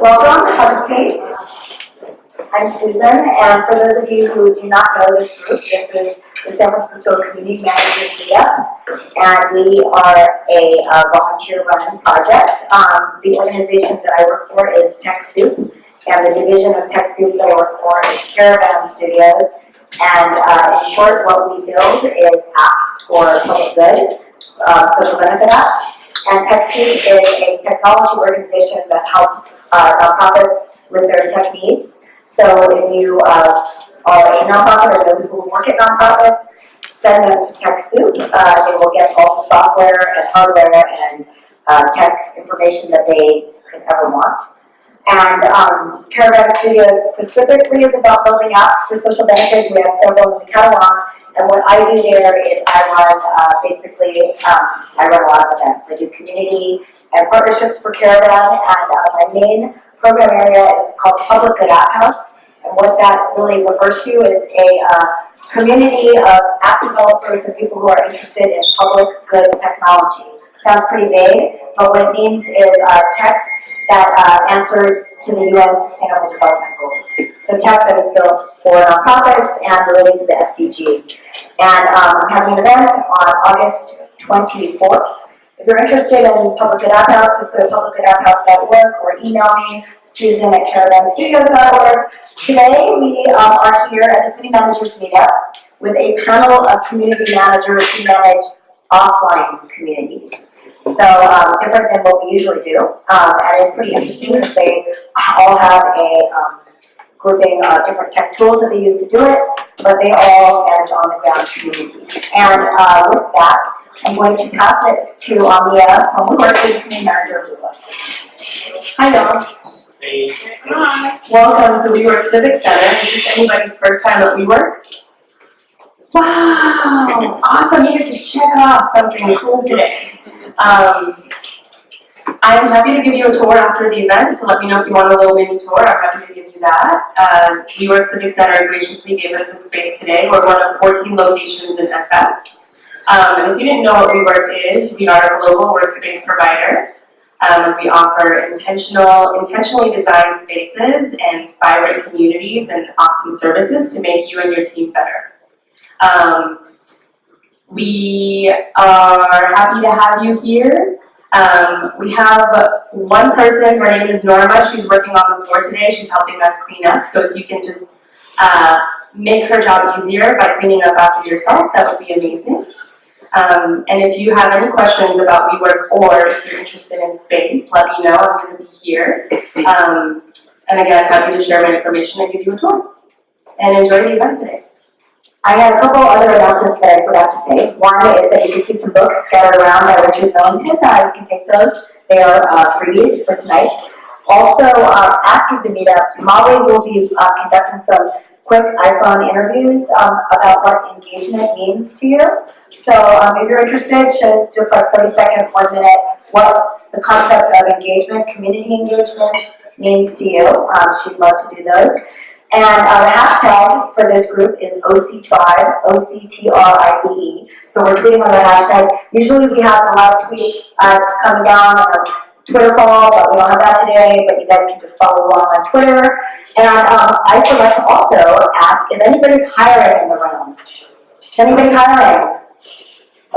Welcome, have a seat. I'm Susan, and for those of you who do not know this group, this is the San Francisco Community Managers Meetup, and we are a volunteer-run project. The organization that I work for is TechSoup, and the division of TechSoup that I work for is Caravan Studios. And in short, what we build is apps for public good, social benefit apps. And TechSoup is a technology organization that helps nonprofits with their tech needs. So if you are a nonprofit or know people who work at nonprofits, send them to TechSoup. They will get all the software and hardware and tech information that they could ever want. And Caravan Studios specifically is about building apps for social benefit. We have several in the catalog. And what I do there is I run a lot of events. I do community and partnerships for Caravan, and my main program area is called Public Good App House. And what that really refers to is a community of app developers and people who are interested in public good technology. Sounds pretty vague, but what it means is tech that answers to the UN Sustainable Development Goals. So tech that is built for nonprofits and related to the SDGs. And I'm having an event on August 24th. If you're interested in Public Good App House, just go to publicgoodapphouse.org or email me, Susan@caravanstudios.org. Today we are here at the Community Managers Meetup with a panel of community managers who manage offline communities. So different than what we usually do, and it's pretty interesting because they all have a grouping of different tech tools that they use to do it, but they all manage on the ground communities. And with that, I'm going to pass it to Mia from WeWork, who's the community manager of WeWork. Hi, y'all. Hey. Hi. Welcome to WeWork Civic Center. Is this anybody's first time at WeWork? Wow, awesome. You get to check off something cool today. I'm happy to give you a tour after the event, so let me know if you want a little mini tour. I'm happy to give you that. WeWork Civic Center graciously gave us this space today. We're one of 14 locations in SF. And if you didn't know what WeWork is, we are a global workspace provider. We offer intentionally designed spaces and vibrant communities and awesome services to make you and your team better. We are happy to have you here. We have one person, her name is Norma. She's working on the floor today. She's helping us clean up. So if you can just make her job easier by cleaning up after yourself, that would be amazing. And if you have any questions about WeWork or if you're interested in space, let me know. I'm going to be here. And again, happy to share my information and give you a tour. And enjoy the event today. I have a couple other announcements that I forgot to say. One is that you can see some books scattered around by Richard Millington. You can take those. They are freebies for tonight. Also, after the meetup, Molly will be conducting some quick iPhone interviews about what engagement means to you. So if you're interested, just like 30-second, 1 minute, what the concept of engagement, community engagement means to you. She'd love to do those. And the hashtag for this group is OCTribe, OCTRIBE. So we're tweeting on the hashtag. Usually we have a lot of tweets coming down on our Twitter follow, but we don't have that today, but you guys can just follow along on Twitter. And I would like to also ask if anybody's hiring in the room. Is anybody hiring?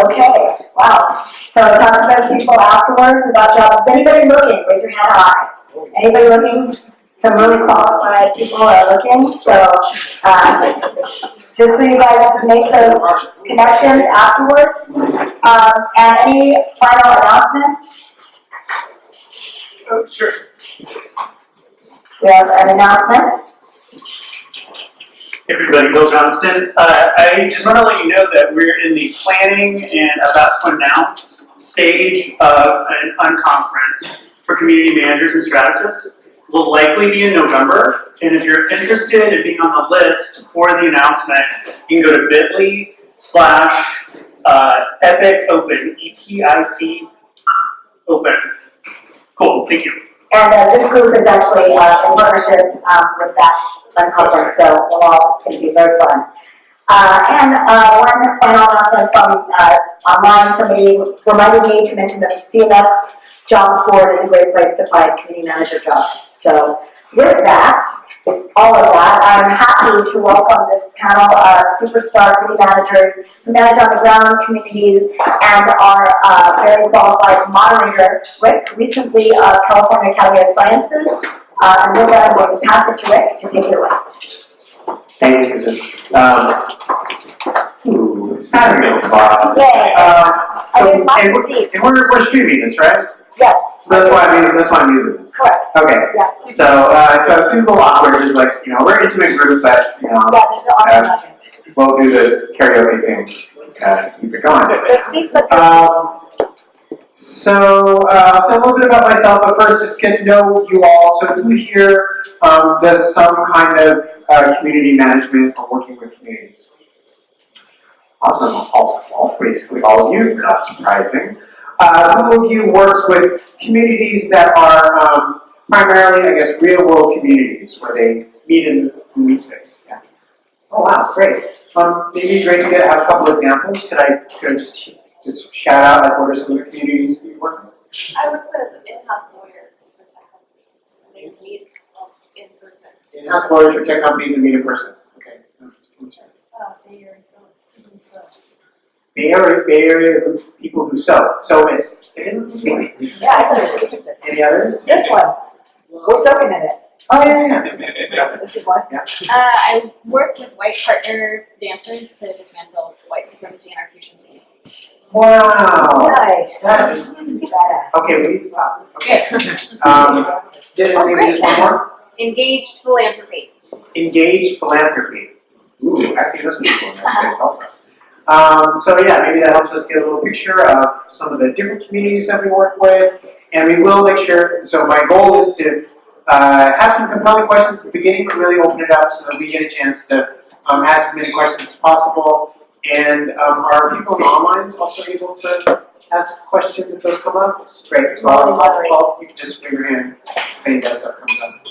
Okay, wow. So talk to those people afterwards about jobs. Is anybody looking? Raise your hand high. Anybody looking? Some really qualified people are looking, so just so you guys can make those connections afterwards. And any final announcements? Oh, sure. We have an announcement. Hey everybody, Bill Johnston. I just want to let you know that we're in the planning and about to announce stage of an unconference for community managers and strategists. Will likely be in November, and if you're interested in being on the list for the announcement, you can go to bit.ly/epic open, EPIC open. Cool, thank you. And this group is actually in partnership with that conference, so it's going to be very fun. And one final announcement from online, somebody reminded me to mention that the CMX jobs board is a great place to find community manager jobs. So with that, all of that, I'm happy to welcome this panel of superstar community managers who manage on the ground communities and our very qualified moderator, Rick, recently of California Academy of Sciences. And with that, I'm going to pass it to Rick to take it away. Thanks, Susan. It's Saturday. Yay. So, lots and of seats. we're streaming this, right? Yes. So that's why I'm using this. Correct. Okay. Yeah. So it seems a lot awkward, just like, we're an intimate group, but, Yeah, there's an audio nuggets. we'll do this karaoke thing, keep it going. There's seats up there. So, I'll say a little bit about myself, but first just get to know you all. So who here does some kind of community management or working with communities? Awesome, basically all of you, not surprising. Who of you works with communities that are primarily, I guess, real world communities where they meet in the meet space? Yeah. Oh wow, great. Maybe great to have a couple examples. Could I just shout out like what are some of the communities that you work with? I work with in-house lawyers for tech companies. They meet in person. In-house lawyers for tech companies and meet in person. Okay. Oh, they are so exclusive. Bay Area people who sew. So it's Yeah, I thought it was interesting. any others? This one. We're soaking in it. Oh yeah. This is one. I work with white partner dancers to dismantle white supremacy in our fusion scene. Wow. Nice. That is Badass. okay. We need to talk. Okay. Did Oh, maybe great, just one more? Engaged philanthropy. Engaged philanthropy. Ooh, actually, I know some people in that space also. So yeah, maybe that helps us get a little picture of some of the different communities that we work with, and we will make sure. So my goal is to have some compelling questions at the beginning, but really open it up so that we get a chance to ask as many questions as possible. And are people in the online also able to ask questions if those come up? Great. So you can just wave your hand if any of that stuff comes up.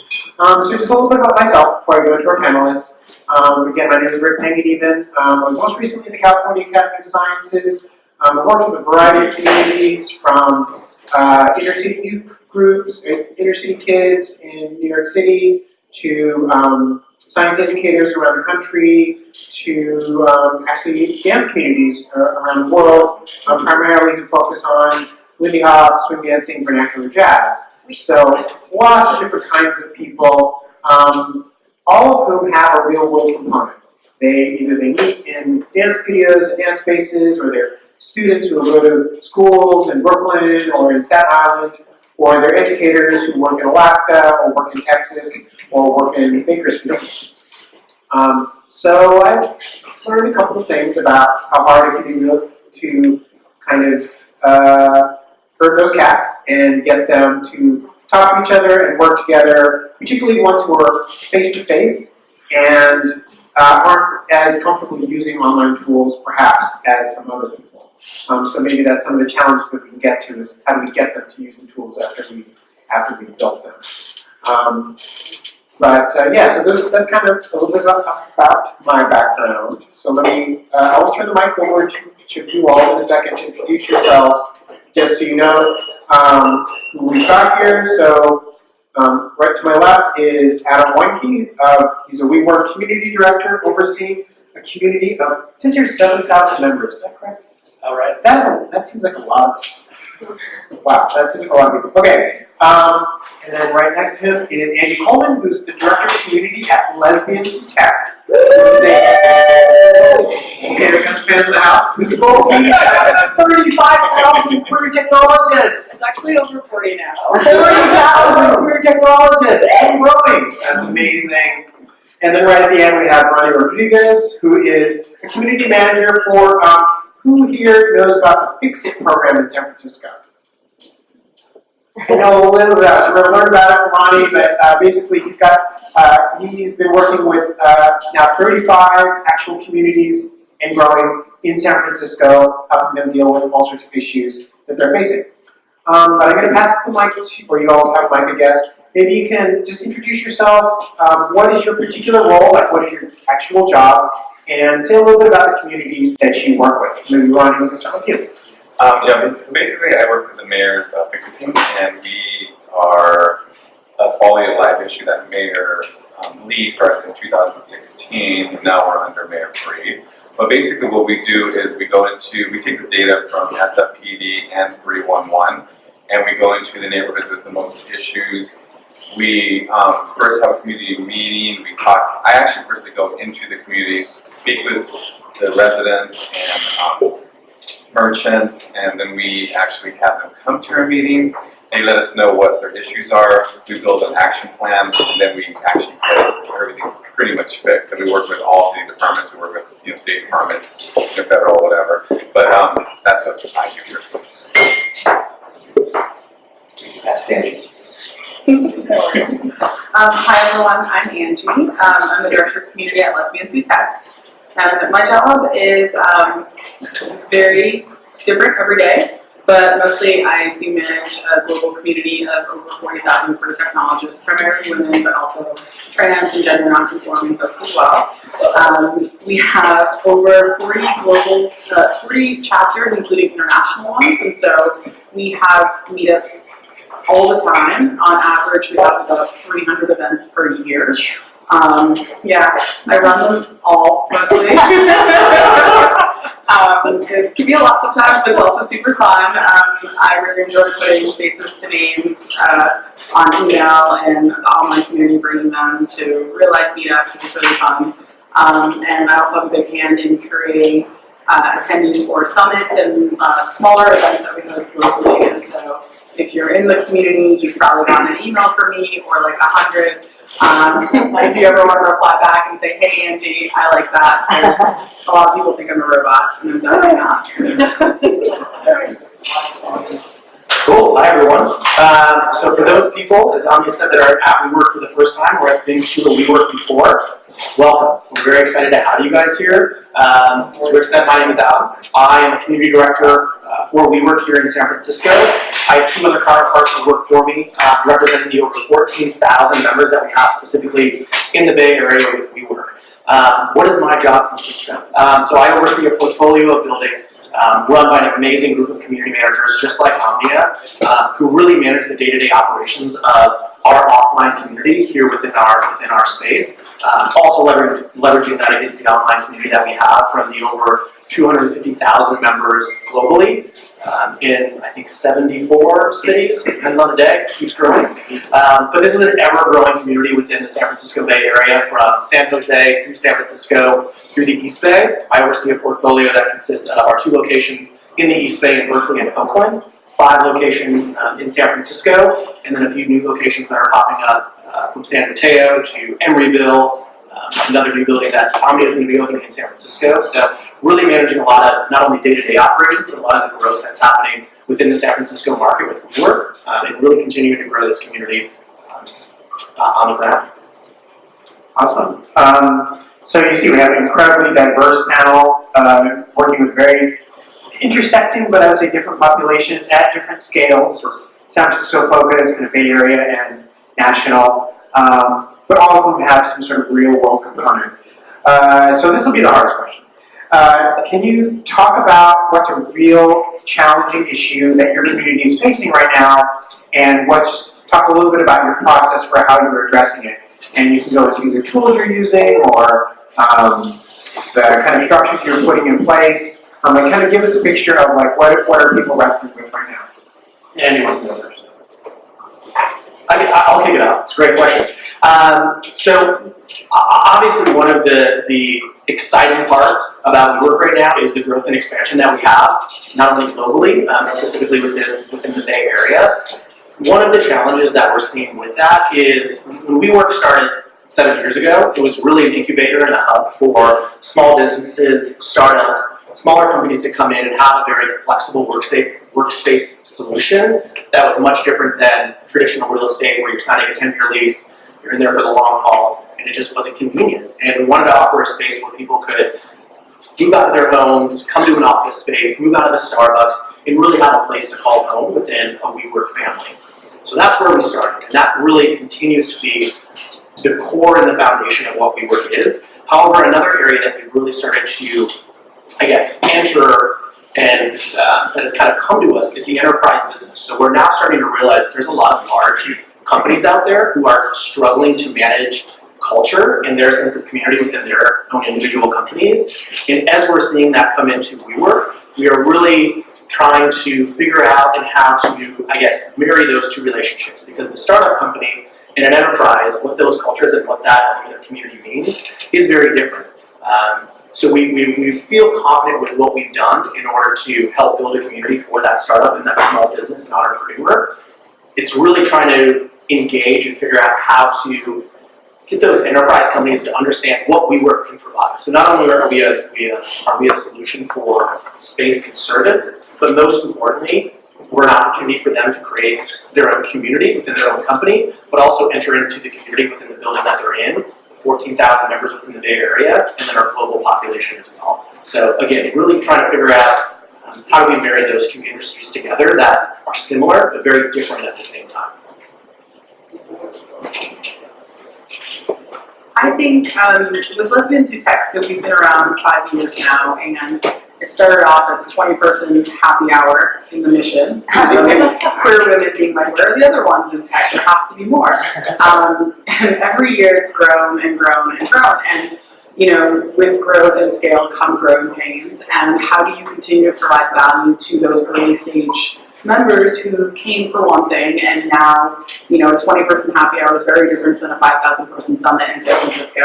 So just a little bit about myself before I go into our panelists. Again, my name is Rick Panelists. I was most recently at the California Academy of Sciences. I've worked with a variety of communities from inner city youth groups, inner city kids in New York City, to science educators around the country, to actually dance communities around the world, primarily who focus on Lindy Hop, swing dancing, vernacular jazz. So lots of different kinds of people. All of whom have a real world component. Either they meet in dance studios and dance spaces, or they're students who go to schools in Brooklyn or in Staten Island, or they're educators who work in Alaska, or work in Texas, or work in Bakersfield. So I've learned a couple of things about how hard it can be to kind of herd those cats and get them to talk to each other and work together, particularly ones who are face-to-face and aren't as comfortable using online tools, perhaps, as some other people. So maybe that's some of the challenges that we can get to is how do we get them to use the tools after we've built them. Yeah, so that's kind of a little bit about my background. So I'll turn the mic over to you all in a second to introduce yourselves, just so you know who we've got here. So right to my left is Adam Weinke. He's a WeWork community director overseeing a community of, it says here 7,000 members. Is that correct? All right. That seems like a lot. Wow, that seems like a lot of people. Okay, and then right next to him is Angie Coleman, who's the director of community at Lesbians Tech. Okay, there comes fans in the house. Who's a goal? 35,000 queer technologists. It's actually over 40 now. 40,000 queer technologists and growing. That's amazing. And then right at the end we have Ronnie Rodriguez, who is a community manager for who here knows about the Fix It program in San Francisco? I know a little bit about it. So we're going to learn about it from Ronnie, but basically he's been working with now 35 actual communities and growing in San Francisco, helping them deal with all sorts of issues that they're facing. But I'm going to pass the mic to, or you all have a mic, I guess. Maybe you can just introduce yourself. What is your particular role? Like, what is your actual job? And say a little bit about the communities that you work with. Maybe Ronnie, we can start with you. Yeah, it's basically I work for the mayor's Fix-It team, and we are a quality of life issue that Mayor Lee started in 2016, and now we're under Mayor Bree. But basically what we do is we take the data from SFPD and 311, and we go into the neighborhoods with the most issues. We first have a community meeting, I actually personally go into the communities, speak with the residents and merchants, and then we actually have them come to our meetings. They let us know what their issues are. We build an action plan, and then we actually get everything pretty much fixed. And we work with all city departments. We work with state departments, federal, whatever. But that's what I do personally. That's Angie. Hi everyone, I'm Angie. I'm the Director of Community at Lesbians and my job is very different every day, but mostly I do manage a global community of over 40,000 queer technologists, primarily women, but also trans and gender non-conforming folks as well. We have over 40 chapters, including international ones, and so we have meetups all the time. On average, we have about 300 events per year. Yeah, I run them all, mostly. It can be a lot sometimes, but it's also super fun. I really enjoy putting faces to names on email and all my community, bringing them to real life meetups, which is really fun. And I also have a big hand in curating attendees for summits and smaller events that we host locally. And so if you're in the community, you've probably gotten an email from me or like 100. If you ever want to reply back and say, hey Angie, I like that, because a lot of people think I'm a robot, and I'm definitely not. Cool, hi everyone. So for those people, as Anya said, that are at WeWork for the first time or have been to a WeWork before, welcome. We're very excited to have you guys here. As Rick said, my name is Adam. I am a community director for WeWork here in San Francisco. I have two other counterparts who work for me, representing the over 14,000 members that we have specifically in the Bay Area with WeWork. What does my job consist of? So I oversee a portfolio of buildings run by an amazing group of community managers, just like Omnia, who really manage the day-to-day operations of our offline community here within our space. Also leveraging that against the online community that we have from the over 250,000 members globally in, I think, 74 cities. Depends on the day, keeps growing. But this is an ever-growing community within the San Francisco Bay Area, from San Jose through San Francisco through the East Bay. I oversee a portfolio that consists of our 2 locations in the East Bay in Berkeley and Oakland, 5 locations in San Francisco, and then a few new locations that are popping up from San Mateo to Emeryville, another new building that Omnia is going to be opening in San Francisco. So really managing a lot of not only day-to-day operations, but a lot of the growth that's happening within the San Francisco market with WeWork, and really continuing to grow this community on the ground. Awesome. So you see we have an incredibly diverse panel, working with very intersecting, but I would say different populations at different scales. So San Francisco focus, kind of Bay Area and national, but all of them have some sort of real world component. So this will be the hardest question. Can you talk about what's a real challenging issue that your community is facing right now, and talk a little bit about your process for how you're addressing it. And you can go into either tools you're using or the kind of structures you're putting in place. And kind of give us a picture of like what are people wrestling with right now. Anyone can go first. I'll kick it off. It's a great question. So obviously one of the exciting parts about WeWork right now is the growth and expansion that we have, not only globally, but specifically within the Bay Area. One of the challenges that we're seeing with that is when WeWork started 7 years ago, it was really an incubator and a hub for small businesses, startups, smaller companies to come in and have a very flexible workspace solution that was much different than traditional real estate where you're signing a 10-year lease, you're in there for the long haul, and it just wasn't convenient. And we wanted to offer a space where people could move out of their homes, come to an office space, move out of a Starbucks, and really have a place to call home within a WeWork family. So that's where we started, and that really continues to be the core and the foundation of what WeWork is. However, another area that we've really started to, I guess, enter and that has kind of come to us is the enterprise business. So we're now starting to realize that there's a lot of large companies out there who are struggling to manage culture and their sense of community within their own individual companies. And as we're seeing that come into WeWork, we are really trying to figure out and how to, I guess, marry those two relationships. Because the startup company and an enterprise, what those cultures and what that community means is very different. So we feel confident with what we've done in order to help build a community for that startup and that small business and entrepreneur. It's really trying to engage and figure out how to get those enterprise companies to understand what WeWork can provide. So not only are we a solution for space and service, but most importantly, we're an opportunity for them to create their own community within their own company, but also enter into the community within the building that they're in, the 14,000 members within the Bay Area, and then our global population as well. So again, really trying to figure out how do we marry those two industries together that are similar, but very different at the same time. I think with Lesbians Who Tech, so we've been around 5 years now, and it started off as a 20-person happy hour in the mission. Queer women being like, where are the other ones in tech? There has to be more. And every year it's grown and grown and grown. And with growth and scale come growing pains. And how do you continue to provide value to those early stage members who came for one thing, and now, a 20-person happy hour is very different than a 5,000-person summit in San Francisco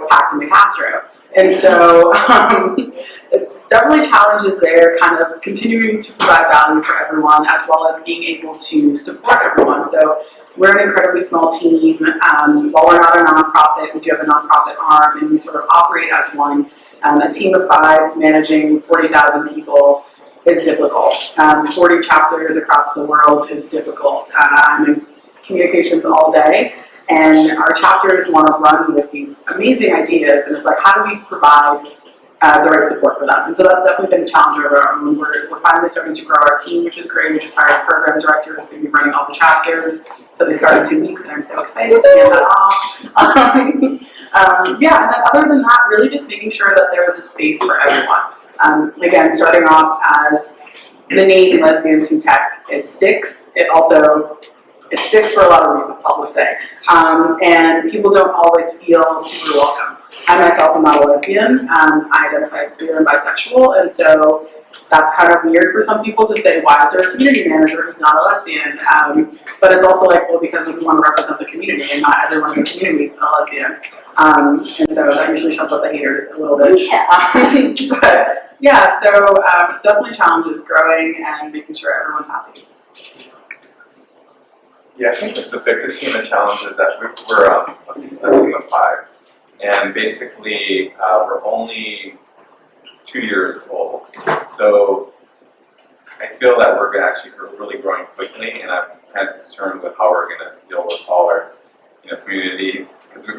packed in the Castro. And so, definitely challenges there, kind of continuing to provide value for everyone, as well as being able to support everyone. So we're an incredibly small team. While we're not a nonprofit, we do have a nonprofit arm, and we sort of operate as one. A team of 5 managing 40,000 people is difficult. 40 chapters across the world is difficult. I'm in communications all day, and our chapters want to run with these amazing ideas, and it's like, how do we provide the right support for them? And so that's definitely been a challenge of our own. We're finally starting to grow our team, which is great. We just hired a program director who's going to be running all the chapters. So they start in 2 weeks, and I'm so excited to hand that off. Yeah, and then other than that, really just making sure that there is a space for everyone. Again, starting off as the name Lesbians Who Tech, it sticks. It sticks for a lot of reasons, I'll just say. And people don't always feel super welcome. I myself am not a lesbian. I identify as queer and bisexual, and so that's kind of weird for some people to say, why is there a community manager who's not a lesbian? But it's also like, well, because we want to represent the community, and not everyone in the community is a lesbian. And so that usually shuts up the haters a little bit. Yeah. But yeah, so definitely challenges growing and making sure everyone's happy. Yeah, I think with the Fix It team, the challenge is that we're a team of 5. And basically, we're only 2 years old. So I feel that we're actually really growing quickly, and I'm kind of concerned with how we're going to deal with all our communities, because we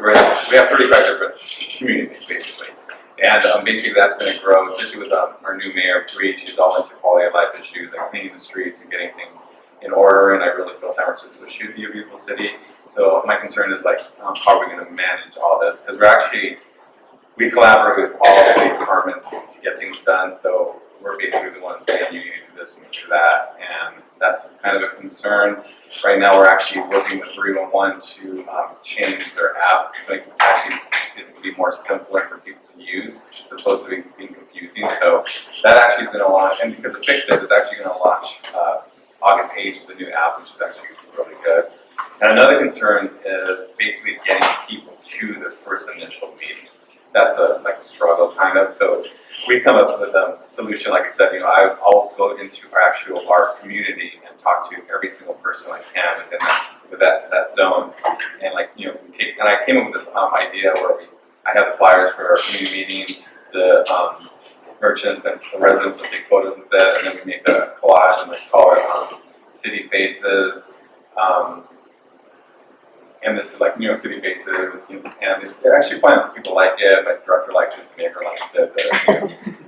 have 35 different communities, basically. And basically that's going to grow, especially with our new mayor, Bree. She's all into quality of life issues, like cleaning the streets and getting things in order, and I really feel San Francisco should be a beautiful city. So my concern is like, how are we going to manage all this? Because we collaborate with all city departments to get things done, so we're basically the ones saying you need to do this and do that, and that's kind of a concern. Right now we're actually working with 311 to change their app, so it can be more simpler for people to use, as opposed to being confusing. So that actually is going to launch, and because of Fix It, it's actually going to launch August 8th, the new app, which is actually really good. And another concern is basically getting people to the first initial meetings. That's a struggle, kind of. So we come up with a solution. Like I said, I'll go into our community and talk to every single person I can within that zone. And and I came up with this idea where I have the flyers for our community meetings. The merchants and the residents will take photos with it, and then we make a collage and call it City Faces. And this is City Faces, and it's actually fun. People like it. My director likes it. The maker likes it.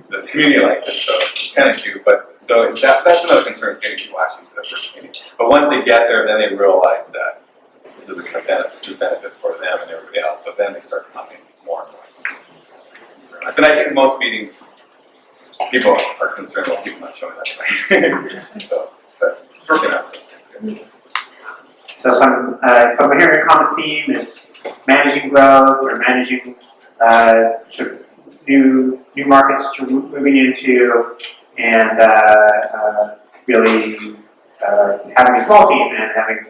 The community likes it. So it's kind of cute. But so that's another concern, is getting people actually to the first meeting. But once they get there, then they realize that this is a benefit for them and everybody else. So then they start coming more and more. And I think most meetings people are concerned about people not showing up. So, but it's working out. So if I'm hearing a common theme, it's managing growth or managing sort of new markets that you're moving into, and really having a small team and having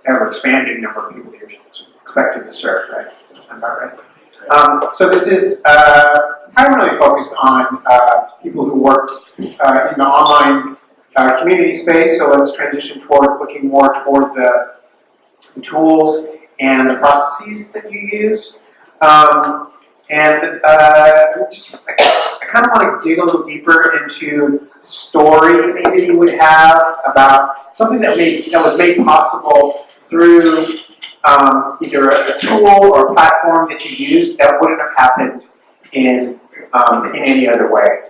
ever expanding number of people that you're expected to serve. Right? That sounds about right. So this is primarily focused on people who work in the online community space. So let's transition toward looking more toward the tools and the processes that you use. I kind of want to dig a little deeper into a story maybe you would have about something that was made possible through either a tool or a platform that you used that wouldn't have happened in any other way.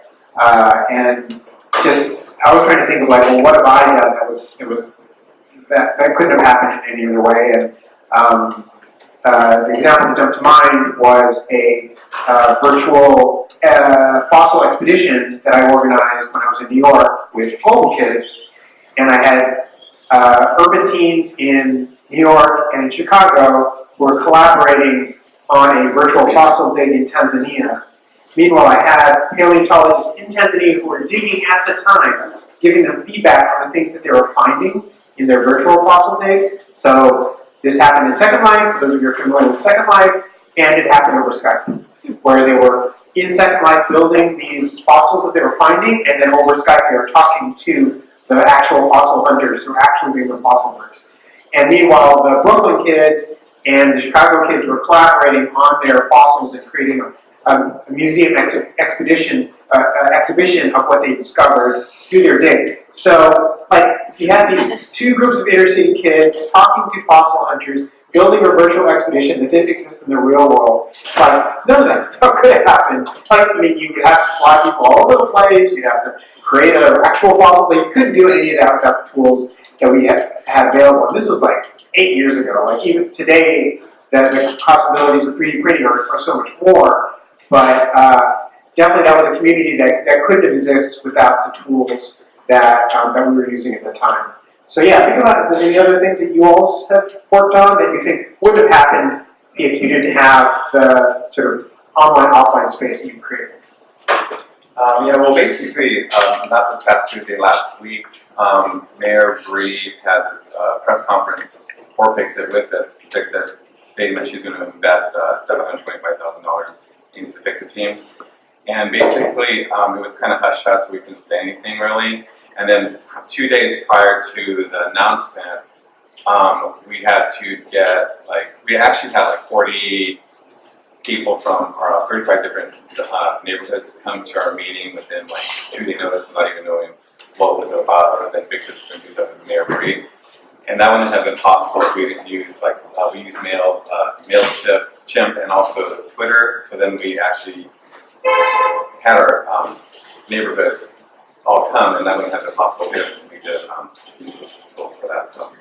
And just I was trying to think of like, well, what have I done that couldn't have happened in any other way? And the example that jumped to mind was a virtual fossil expedition that I organized when I was in New York with Coleman kids, and I had urban teens in New York and in Chicago who were collaborating on a virtual fossil dig in Tanzania. Meanwhile, I had paleontologists in Tanzania who were digging at the time, giving them feedback on the things that they were finding in their virtual fossil dig. So this happened in Second Life, for those of you who are familiar with Second Life, and it happened over Skype, where they were in Second Life building these fossils that they were finding, and then over Skype they were talking to the actual fossil hunters who were actually being the fossil hunters. And meanwhile, the Brooklyn kids and the Chicago kids were collaborating on their fossils and creating a museum exhibition of what they discovered through their dig. So, like, you had these two groups of inner city kids talking to fossil hunters, building a virtual expedition that didn't exist in the real world. Like, none of that stuff could have happened. Like, I mean, you would have to fly people all over the place. You'd have to create an actual fossil, but you couldn't do any of that without the tools that we had available. And this was like 8 years ago. Like, even today, the possibilities of 3D printing are so much more. But definitely that was a community that couldn't exist without the tools that we were using at the time. So yeah, think about if there's any other things that you all have worked on that you think would have happened if you didn't have the sort of online-offline space that you created. Yeah, well, basically, not this past Tuesday, last week, Mayor Bree had this press conference for Fix-It with Fix-It, stating that she's going to invest $725,000 into the Fix-It team. And basically, it was kind of hush-hush, so we couldn't say anything really. And then 2 days prior to the announcement, we had to get, we actually had 40 people from our 35 different neighborhoods come to our meeting within 2 day notice, without even knowing what it was about, other than Fix-It's going to do something with Mayor Bree. And that wouldn't have been possible if we didn't use, we use Mailchimp and also Twitter. So then we actually had our neighborhood all come, and that wouldn't have been possible if we did use those tools for that. So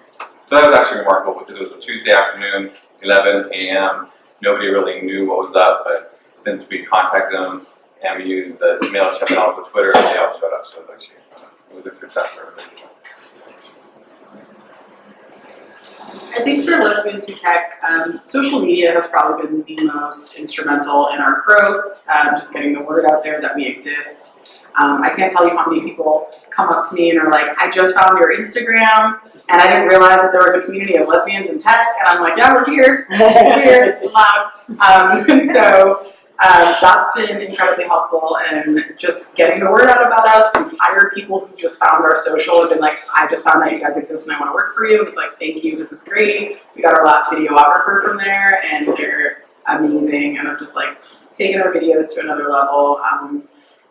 that was actually remarkable because it was a Tuesday afternoon, 11 a.m. Nobody really knew what was up, but since we contacted them and we used the Mailchimp and also Twitter, they all showed up. So it was a success for everybody. I think for Lesbians Who Tech, social media has probably been the most instrumental in our growth, just getting the word out there that we exist. I can't tell you how many people come up to me and are like, I just found your Instagram, and I didn't realize that there was a community of lesbians in tech, and I'm like, yeah, we're here, we're here, it's loud. So that's been incredibly helpful, and just getting the word out about us. We've hired people who just found our social and been like, I just found out you guys exist and I want to work for you. And it's like, thank you, this is great. We got our last videographer from there, and they're amazing, and I've just taken our videos to another level.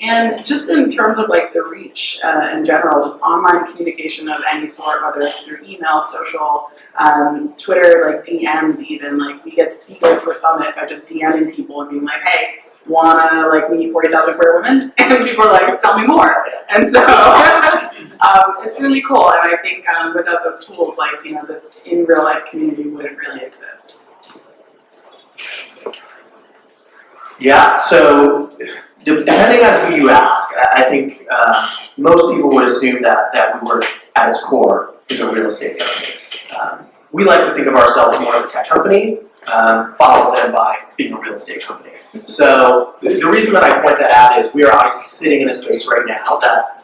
And just in terms of the reach in general, just online communication of any sort, whether it's through email, social, Twitter, DMs even. We get speakers for Summit by just DMing people and being like, hey, wanna meet 40,000 queer women? And people are like, tell me more. And so it's really cool. And I think without those tools, this in real life community wouldn't really exist. Yeah, so Depending on who you ask, I think most people would assume that WeWork at its core is a real estate company. We like to think of ourselves more of a tech company, followed then by being a real estate company. So the reason that I point that out is we are obviously sitting in a space right now that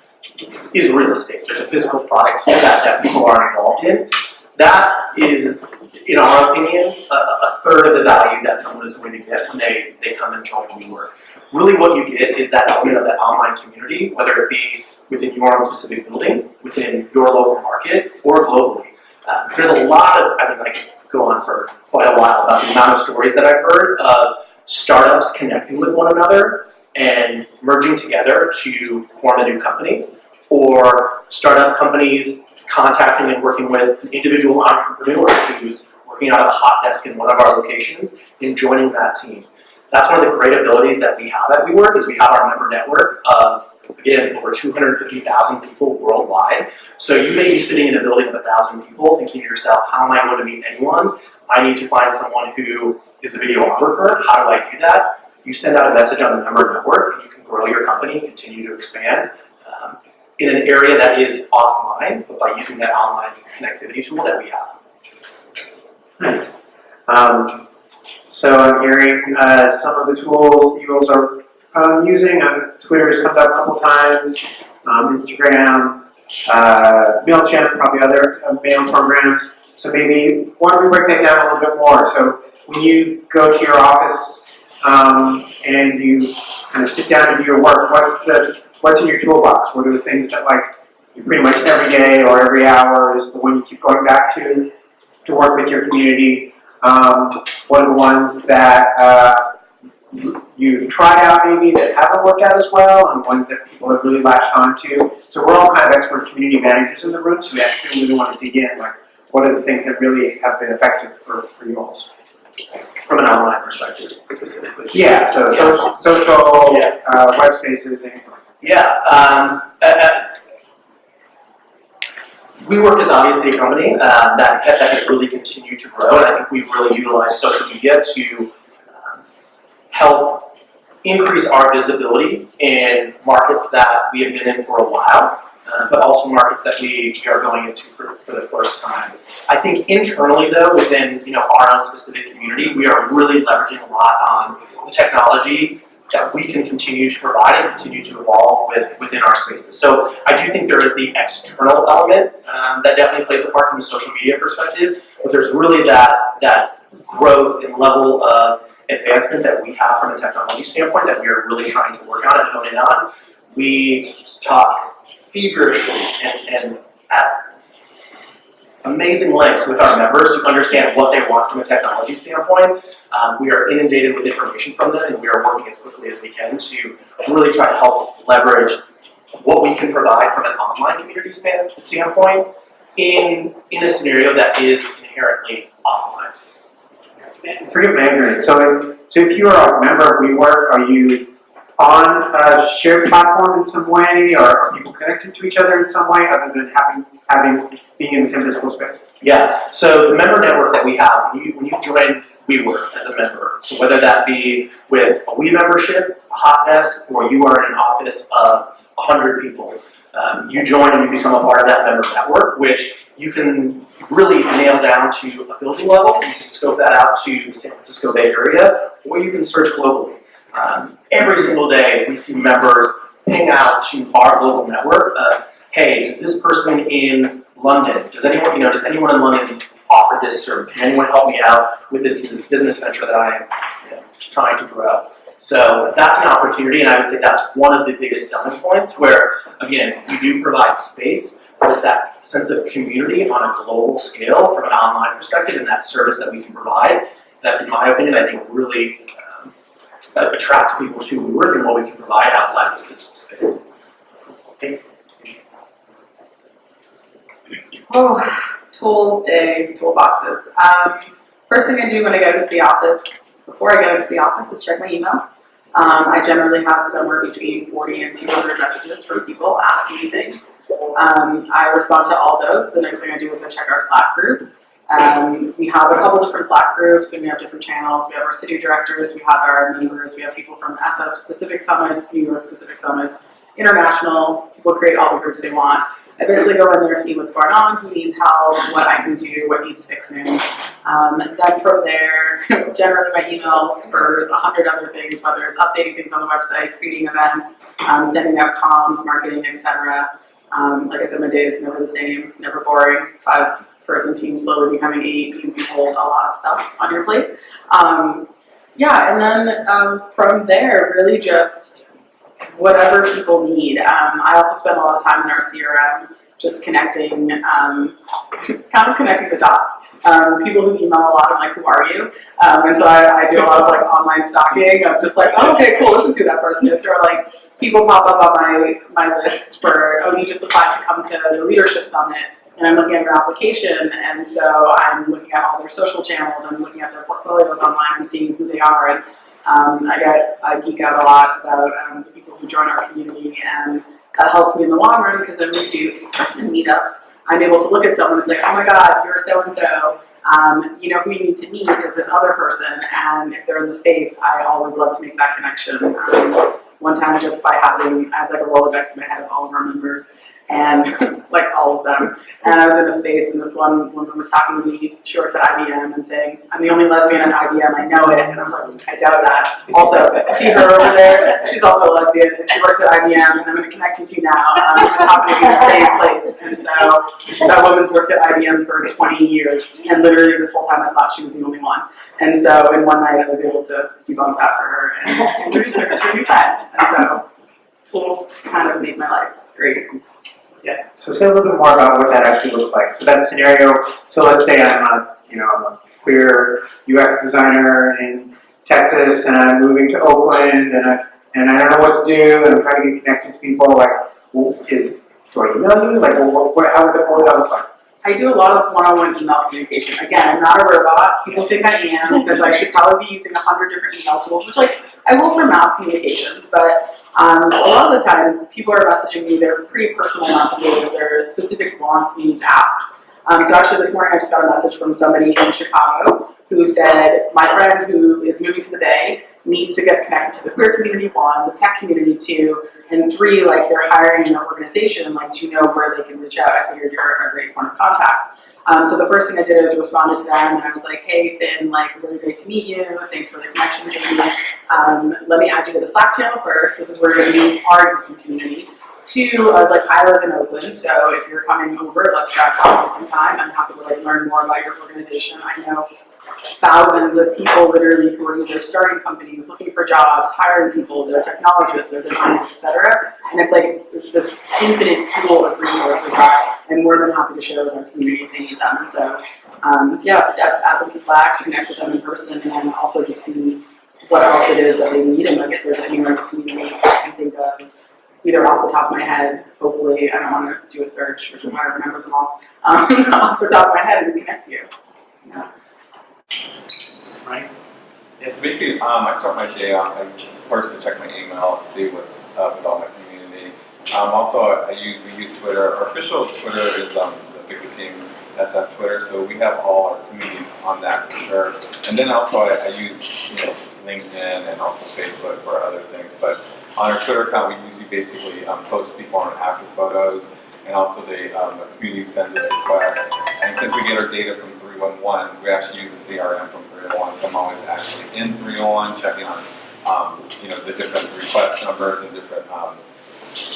is real estate. There's a physical product here that people are involved in. That is, in our opinion, a third of the value that someone is going to get when they come and join WeWork. Really what you get is that element of that online community, whether it be within your own specific building, within your local market, or globally. There's a lot of, I could go on for quite a while about the amount of stories that I've heard of startups connecting with one another and merging together to form a new company, or startup companies contacting and working with an individual entrepreneur who's working out of a hot desk in one of our locations and joining that team. That's one of the great abilities that we have at WeWork is we have our member network of, again, over 250,000 people worldwide. So you may be sitting in a building of 1,000 people thinking to yourself, how am I going to meet anyone? I need to find someone who is a videographer. How do I do that? You send out a message on the member network and you can grow your company and continue to expand in an area that is offline, but by using that online connectivity tool that we have. Nice. So I'm hearing some of the tools that you guys are using. Twitter has come up a couple times, Instagram, MailChimp, probably other mail programs. So maybe why don't we break that down a little bit more? So when you go to your office and you kind of sit down and do your work, what's in your toolbox? What are the things that you pretty much every day or every hour is the one you keep going back to work with your community? What are the ones that you've tried out maybe that haven't worked out as well, and ones that people have really latched onto? So we're all kind of expert community managers in the room, so we actually really want to dig in. What are the things that really have been effective for you all? From an online perspective, specifically. Yeah, so social, web spaces, anything like that. Yeah. WeWork is obviously a company that has really continued to grow, and I think we've really utilized social media to help increase our visibility in markets that we have been in for a while, but also markets that we are going into for the first time. I think internally, though, within our own specific community, we are really leveraging a lot on the technology that we can continue to provide and continue to evolve within our spaces. So I do think there is the external element that definitely plays a part from a social media perspective, but there's really that growth and level of advancement that we have from a technology standpoint that we are really trying to work on and hone in on. We talk feverishly and at amazing lengths with our members to understand what they want from a technology standpoint. We are inundated with information from them, and we are working as quickly as we can to really try to help leverage what we can provide from an online community standpoint in a scenario that is inherently offline. Forgive my ignorance. So if you are a member of WeWork, are you on a shared platform in some way, or are people connected to each other in some way other than being in the same physical space? Yeah, so the member network that we have, when you join WeWork as a member, so whether that be with a We membership, a hot desk, or you are in an office of 100 people, you join and you become a part of that member network, which you can really nail down to a building level. You can scope that out to the San Francisco Bay Area, or you can search globally. Every single day, we see members ping out to our global network of, hey, does this person in London, does anyone in London offer this service? Can anyone help me out with this business venture that I am trying to grow? So that's an opportunity, and I would say that's one of the biggest selling points where, again, we do provide space, but it's that sense of community on a global scale from an online perspective and that service that we can provide that, in my opinion, I think really attracts people to WeWork and what we can provide outside of the physical space. Tools day, toolboxes. First thing I do when I go into the office, before I go into the office, is check my email. I generally have somewhere between 40 and 200 messages from people asking me things. I respond to all those. The next thing I do is I check our Slack group. We have a couple different Slack groups and we have different channels. We have our city directors, we have our members, we have people from SF specific summits, New York specific summits, international. People create all the groups they want. I basically go in there, see what's going on, who needs help, what I can do, what needs fixing. Then from there, generally my email spurs 100 other things, whether it's updating things on the website, creating events, sending out comms, marketing, etc. Like I said, my day is never the same, never boring. 5-person team slowly becoming 8 means you hold a lot of stuff on your plate. Yeah, and then from there, really just whatever people need. I also spend a lot of time in our CRM just connecting, kind of connecting the dots. People who email a lot, I'm like, who are you? And so I do a lot of like online stalking of just like, oh, okay, cool, this is who that person is. Or like people pop up on my lists for, oh, you just applied to come to the leadership summit. And I'm looking at your application, and so I'm looking at all their social channels, I'm looking at their portfolios online, I'm seeing who they are, and I geek out a lot about the people who join our community, and that helps me in the long run because then we do in-person meetups. I'm able to look at someone and say, oh my God, you're so-and-so, you know who you need to meet is this other person, and if they're in the space, I always love to make that connection. One time just by having, I had like a Rolodex in my head of all of our members, and like all of them. And I was in a space and this one woman was talking to me, she works at IBM and saying, I'm the only lesbian at IBM, I know it. And I was like, I doubt that. Also, see her over there, she's also a lesbian and she works at IBM and I'm gonna connect you to now. We just happen to be in the same place. And so that woman's worked at IBM for 20 years and literally this whole time I thought she was the only one. And so in one night I was able to debunk that for her and introduce her to a new friend. And so tools kind of made my life great. Yeah, so say a little bit more about what that actually looks like. So that scenario, so let's say I'm a queer UX designer in Texas and I'm moving to Oakland and I don't know what to do and I'm trying to get connected to people. Like, do I email you? Like, how would that look like? I do a lot of one-on-one email communication. Again, I'm not a robot. People think I am because I should probably be using 100 different email tools, which like I will for mass communications, but a lot of the times people are messaging me, they're pretty personal messages, they're specific wants, needs, asks. So actually this morning I just got a message from somebody in Chicago who said, my friend who is moving to the Bay needs to get connected to the queer community, 1, the tech community, 2, and 3, like they're hiring in an organization, like do you know where they can reach out? I figured you're a great point of contact. So the first thing I did is respond to them and I was like, hey Finn, like really great to meet you, thanks for the connection, Jamie. Let me add you to the Slack channel first, this is where you're going to meet our existing community. 2, I was like, I live in Oakland, so if you're coming over, let's grab coffee sometime. I'm happy to like learn more about your organization. I know thousands of people literally who are either starting companies, looking for jobs, hiring people, they're technologists, they're designers, etc. And it's like it's this infinite pool of resources that I'm more than happy to share with our community if they need them. And so, yeah, steps, add them to Slack, connect with them in person, and then also just see what else it is that they need, and like if there's anywhere in the community I can think of, either off the top of my head, hopefully I don't want to do a search, which is why I remember them all, off the top of my head and connect to you. Yeah. Right? Yeah, so basically, I start my day off, first to check my email, see what's up with all my community. Also, we use Twitter. Our official Twitter is the Fix It Team SF Twitter, so we have all our communities on that for sure. And then also I use LinkedIn and also Facebook for other things. But on our Twitter account, we usually basically post before and after photos, and also the community sends us requests. And since we get our data from 311, we actually use the CRM from 311, so I'm always actually in 311 checking on the different request numbers and different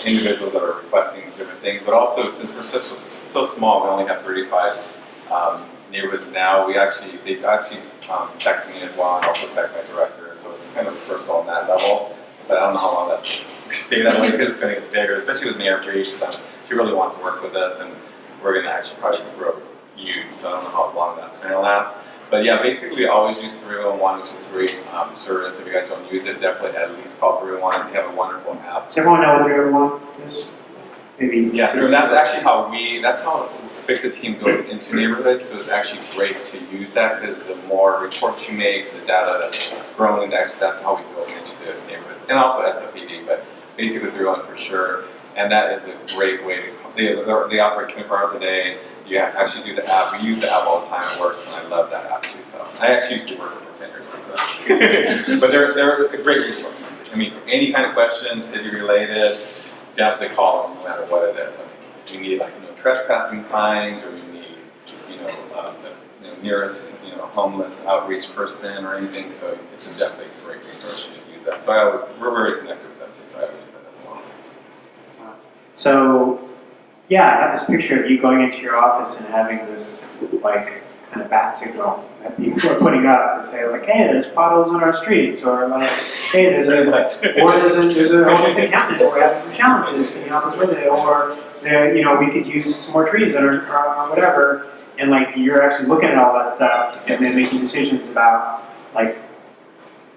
individuals that are requesting different things. But also, since we're so small, we only have 35 neighborhoods now. They actually text me as well, and also text my director. So it's kind of personal on that level. But I don't know how long that's stay that way because it's going to get bigger, especially with Mayor Bree. She really wants to work with us, and we're going to actually probably grow huge. So I don't know how long that's going to last. But yeah, basically we always use 301, which is a great service. If you guys don't use it, definitely at least call 301. They have a wonderful app. Does everyone know what 301 is? Maybe. Yeah, and that's actually that's how Fix It Team goes into neighborhoods. So it's actually great to use that because the more reports you make, the data that's growing, that's how we go into the neighborhoods. And also SFPD, but basically 301 for sure. And that is a great way to, they operate 24 hours a day. you actually do the app. We use the app all the time at work, and I love that app too. So I actually used to work for 10 years too. So, but they're a great resource. I mean, for any kind of question, city related, definitely call them no matter what it is. I mean, if you need like no trespassing signs, or you need the nearest homeless outreach person or anything. So it's definitely a great resource. You should use that. So we're very connected with them too. So I would use that as well. So, yeah, I have this picture of you going into your office and having this, like, kind of bat signal that people are putting up to say, like, hey, there's potholes on our streets, or like, hey, there's a homeless encampment, or we're having some challenges, can you help us with it, or, we could use some more trees, or whatever, and, like, you're actually looking at all that stuff, and then making decisions about, like,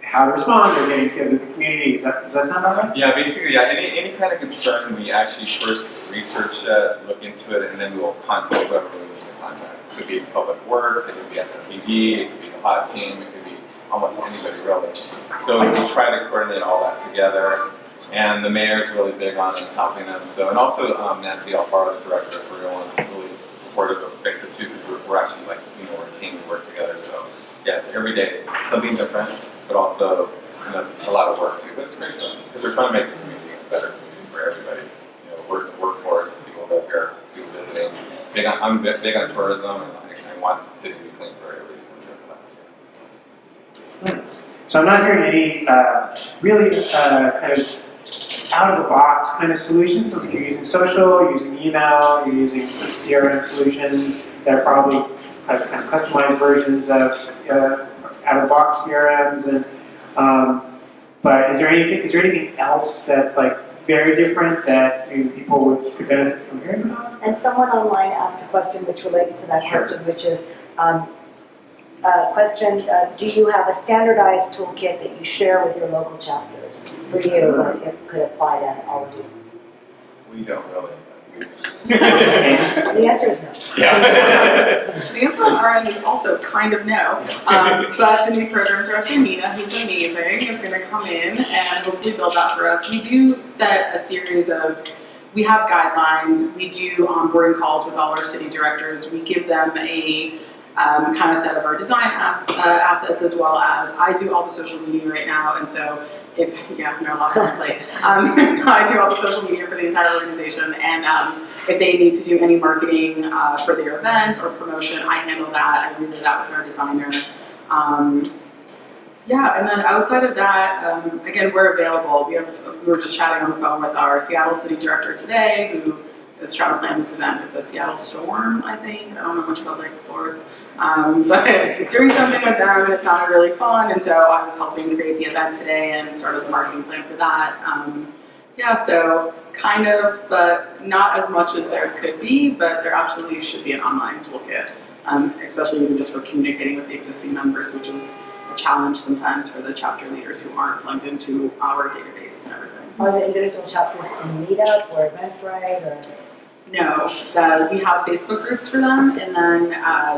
how to respond or getting to the community. Does that sound about right? Yeah, basically, yeah. Any kind of concern, we actually first research it, look into it, and then we'll contact whoever we need to contact. It could be Public Works, it could be SMPD, it could be the hot team, it could be almost anybody really. So we try to coordinate all that together, and the mayor's really big on us helping them. So, and also Nancy Alfaro, the director of Everyone's really supportive of Fix It too, because we're actually like, we're a team, we work together. So yeah, it's every day, it's something different, but also it's a lot of work too. But it's great fun because we're trying to make the community a better community for everybody. Workforce, people live here, people visiting. I'm big on tourism, and I want the city to be clean for everybody to consider that. Nice. So I'm not hearing any really kind of out-of-the-box kind of solutions. Sounds like you're using social, you're using email, you're using CRM solutions that are probably kind of customized versions of out-of-the-box CRMs. And but is there anything else that's like very different that maybe people could benefit from hearing about? And someone online asked a question which relates to that question, which is, do you have a standardized toolkit that you share with your local chapters for you, but it could apply to all of you? We don't really. The answer is no. Yeah. The answer on our end is also kind of no. But the new program director, Nina, who's amazing, is going to come in and hopefully build that for us. We do set a series of, we have guidelines, we do onboarding calls with all our city directors, we give them a kind of set of our design assets, as well as I do all the social media right now, and so a lot on my plate. So I do all the social media for the entire organization, and if they need to do any marketing for their event or promotion, I handle that. I relay that with our designer. And then outside of that, again, we're available. We were just chatting on the phone with our Seattle City Director today, who is trying to plan this event with the Seattle Storm, I think. I don't know much about like sports, but doing something with them, and it sounded really fun, and so I was helping create the event today and started the marketing plan for that. So kind of, but not as much as there could be, but there absolutely should be an online toolkit, especially even just for communicating with the existing members, which is a challenge sometimes for the chapter leaders who aren't plugged into our database and everything. Are the individual chapters in Meetup or Eventbrite or? No, we have Facebook groups for them, and then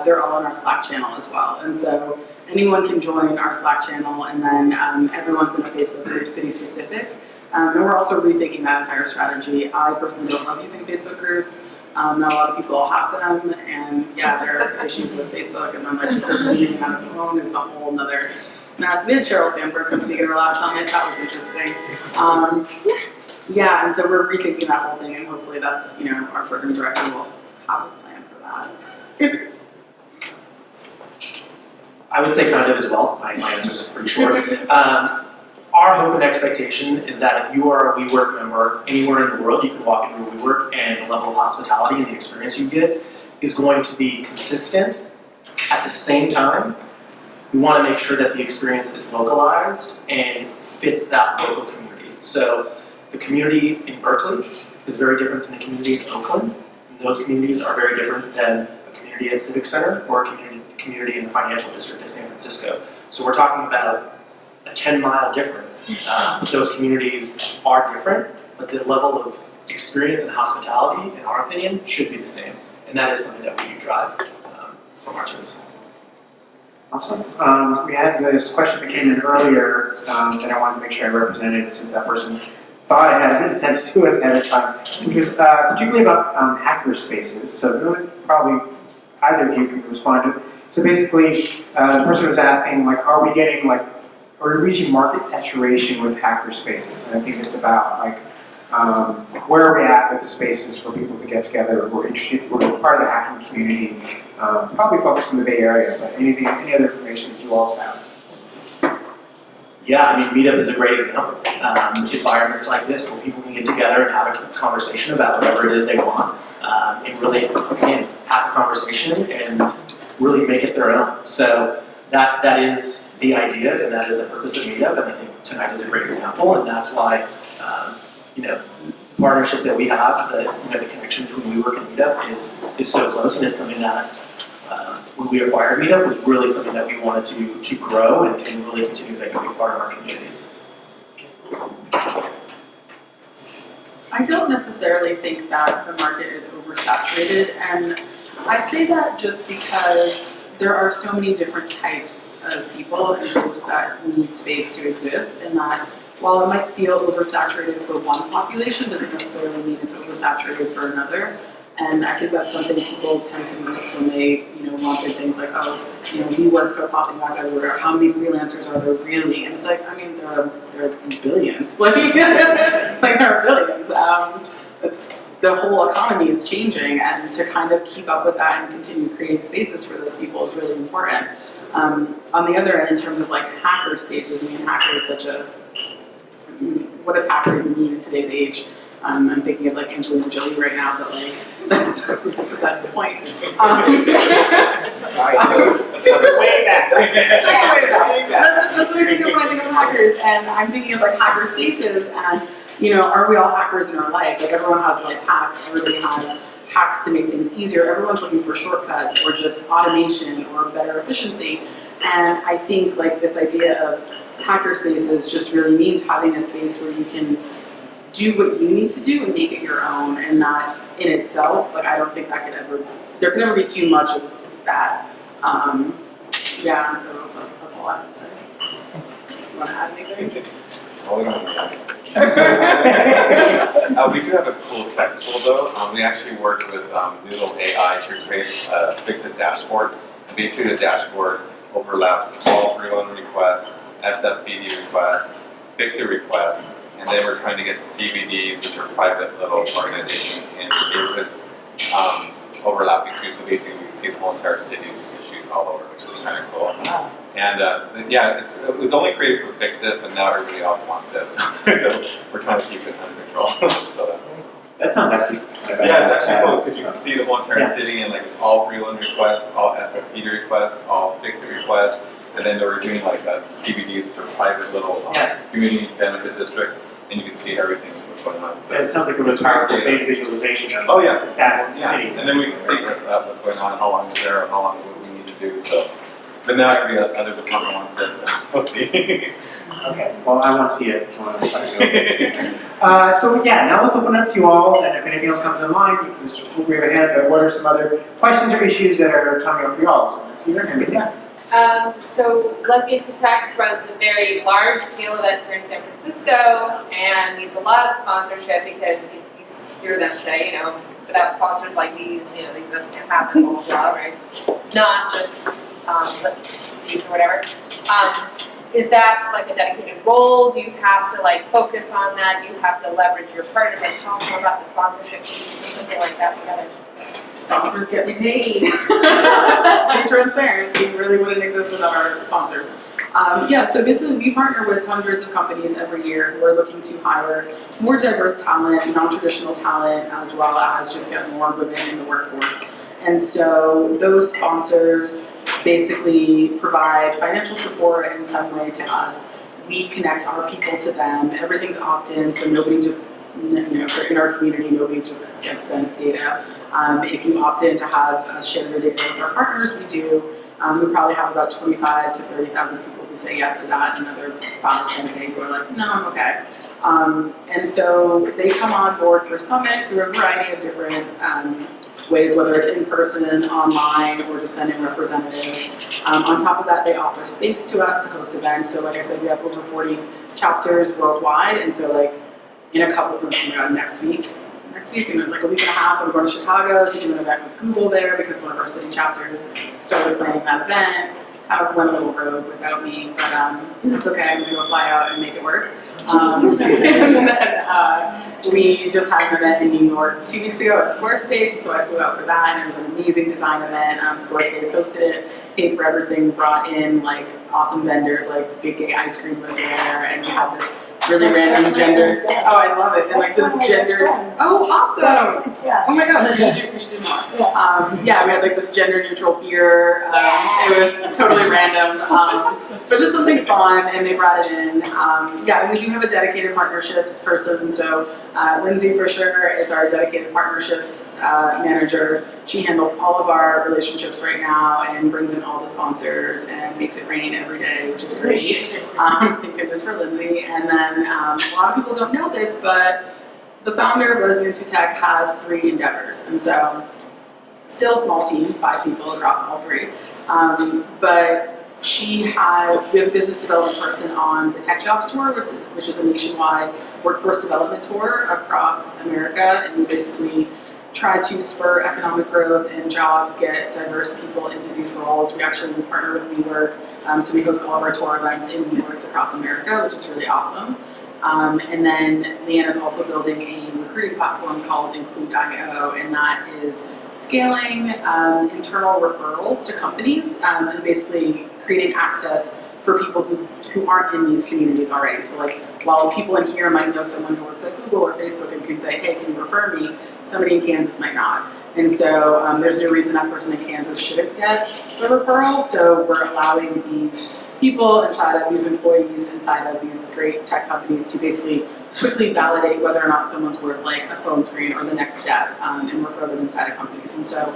they're all on our Slack channel as well. And so anyone can join our Slack channel, and then everyone's in a Facebook group, city specific. And we're also rethinking that entire strategy. I personally don't love using Facebook groups. Not a lot of people have them, and there are issues with Facebook, and then like using that on its own is a whole nother mess. We had Cheryl Sandberg come speak at our last summit. That was interesting. And so we're rethinking that whole thing, and hopefully that's, our program director will have a plan for that. I would say kind of as well. My answer is pretty short. Our hope and expectation is that if you are a WeWork member anywhere in the world, you can walk into a WeWork and the level of hospitality and the experience you get is going to be consistent. At the same time, we want to make sure that the experience is localized and fits that local community. So the community in Berkeley is very different than the community in Oakland. And those communities are very different than a community at Civic Center or a community in the financial district of San Francisco. So we're talking about a 10-mile difference. Those communities are different, but the level of experience and hospitality, in our opinion, should be the same. And that is something that we do drive from our service. Awesome. We had this question that came in earlier that I wanted to make sure I represented, since that person thought it had been sent to us ahead of time, which was particularly about hacker spaces. So really, probably either of you can respond to it. So basically, the person was asking, like, are we getting, like, are we reaching market saturation with hacker spaces? And I think it's about, like, where are we at with the spaces for people to get together who are interested, who are part of the hacking community, probably focused in the Bay Area, but any other information that you all have? Yeah, I mean, Meetup is a great example. Environments like this where people can get together and have a conversation about whatever it is they want, and really, again, have a conversation and really make it their own. So that is the idea, and that is the purpose of Meetup, and I think tonight is a great example, and that's why, the partnership that we have, the connection between WeWork and Meetup is so close, and it's something that when we acquired Meetup was really something that we wanted to grow and really continue to make a big part of our communities. I don't necessarily think that the market is oversaturated, and I say that just because there are so many different types of people and groups that need space to exist, and that while it might feel oversaturated for one population, doesn't necessarily mean it's oversaturated for another. And I think that's something people tend to miss when they, want their things like, WeWorks are popping up everywhere. How many freelancers are there really? And it's like, I mean, there are billions. Like there are billions. It's the whole economy is changing, and to kind of keep up with that and continue creating spaces for those people is really important. On the other end, in terms of like hacker spaces, I mean, hacker is such a, what does hacker even mean in today's age? I'm thinking of like Angelina Jolie right now, but like that's the point. Way back. That's what I think of when I think of hackers, and I'm thinking of like hacker spaces, and are we all hackers in our life? Like everyone has like hacks, everybody has hacks to make things easier. Everyone's looking for shortcuts or just automation or better efficiency. And I think like this idea of hacker spaces just really means having a space where you can do what you need to do and make it your own, and not in itself. Like I don't think that there could never be too much of that. Yeah, so that's all I have to say. You want to add anything? Well, we don't we do have a cool tech tool though. We actually work with Noodle AI to create a Fix-It dashboard. And basically the dashboard overlaps all 311 requests, SFPD requests, Fix-It requests, and then we're trying to get CBDs, which are private little organizations in neighborhoods, overlapping too. So basically we can see the whole entire city's issues all over, which is kind of cool. Wow. And yeah, it was only created for Fix-It, but now everybody else wants it. So we're trying to keep it under control. So that sounds actually yeah, it's actually cool. So you can see the whole entire city, and like it's all 311 requests, all SFPD requests, all Fix-It requests, and then they were doing like CBDs, which are private little community benefit districts, and you can see everything that's going on. So it sounds like it was powerful data visualization of the status of the city. And then we can see what's going on, how long is there, how long what we need to do. So, but now every other department wants it, so we'll see. Okay, well, I want to see it. So yeah, now let's open it up to you all, and if anything else comes in line, you can just wave a hand. But what are some other questions or issues that are coming up for you all? So let's see your hand with that. So Lesbians Who Tech runs a very large scale event here in San Francisco and needs a lot of sponsorship because you hear them say, without sponsors like these, these events can't happen, blah, blah, blah, right? Not just speak or whatever. Is that like a dedicated role? Do you have to like focus on that? Do you have to leverage your partners? Like tell us more about the sponsorship, something like that. Sponsors get me paid. Just be transparent. We really wouldn't exist without our sponsors. So basically we partner with hundreds of companies every year who are looking to hire more diverse talent, non-traditional talent, as well as just get more women in the workforce. And so those sponsors basically provide financial support in some way to us. We connect our people to them. Everything's opt-in, so nobody just, in our community, nobody just gets sent data. If you opt in to have share your data with our partners, we do. We probably have about 25 to 30,000 people who say yes to that, and another 5 to 10K who are like, no, I'm okay. And so they come on board for Summit through a variety of different ways, whether it's in person, online, or just sending representatives. On top of that, they offer space to us to host events. So like I said, we have over 40 chapters worldwide, and so like in a couple of, next week, in like a week and a half, I'm going to Chicago to do an event with Google there because one of our city chapters started planning that event. Went a little rogue without me, but it's okay, I'm gonna go fly out and make it work. And then we just had an event in New York 2 weeks ago at Squarespace, and so I flew out for that, and it was an amazing design event. Squarespace hosted it, paid for everything, brought in like awesome vendors, like Big Gay Ice Cream was there, and we had this really random gender. Oh, I love it. And like this gender. Oh, awesome. Oh my gosh, we should do more. Yeah, we had like this gender neutral beer. It was totally random, but just something fun. And they brought it in. Yeah, and we do have a dedicated partnerships person. So Lindsay for sure is our dedicated partnerships manager. She handles all of our relationships right now and brings in all the sponsors and makes it rain every day, which is great. Thank goodness for Lindsay. And then a lot of people don't know this, but the founder of Lesbians Who Tech has 3 endeavors. And so still a small team, 5 people across all 3. But we have a business development person on the Tech Jobs Tour, which is a nationwide workforce development tour across America, and we basically try to spur economic growth and jobs, get diverse people into these roles. We actually partner with WeWork, so we host all of our tour events in WeWorks across America, which is really awesome. And then Leanne is also building a recruiting platform called Include.io, and that is scaling internal referrals to companies and basically creating access for people who aren't in these communities already. So like, while people in here might know someone who works at Google or Facebook and can say, hey, can you refer me? Somebody in Kansas might not. And so there's no reason that person in Kansas shouldn't get the referral. So we're allowing these people inside of these employees inside of these great tech companies to basically quickly validate whether or not someone's worth like a phone screen or the next step and refer them inside of companies. And so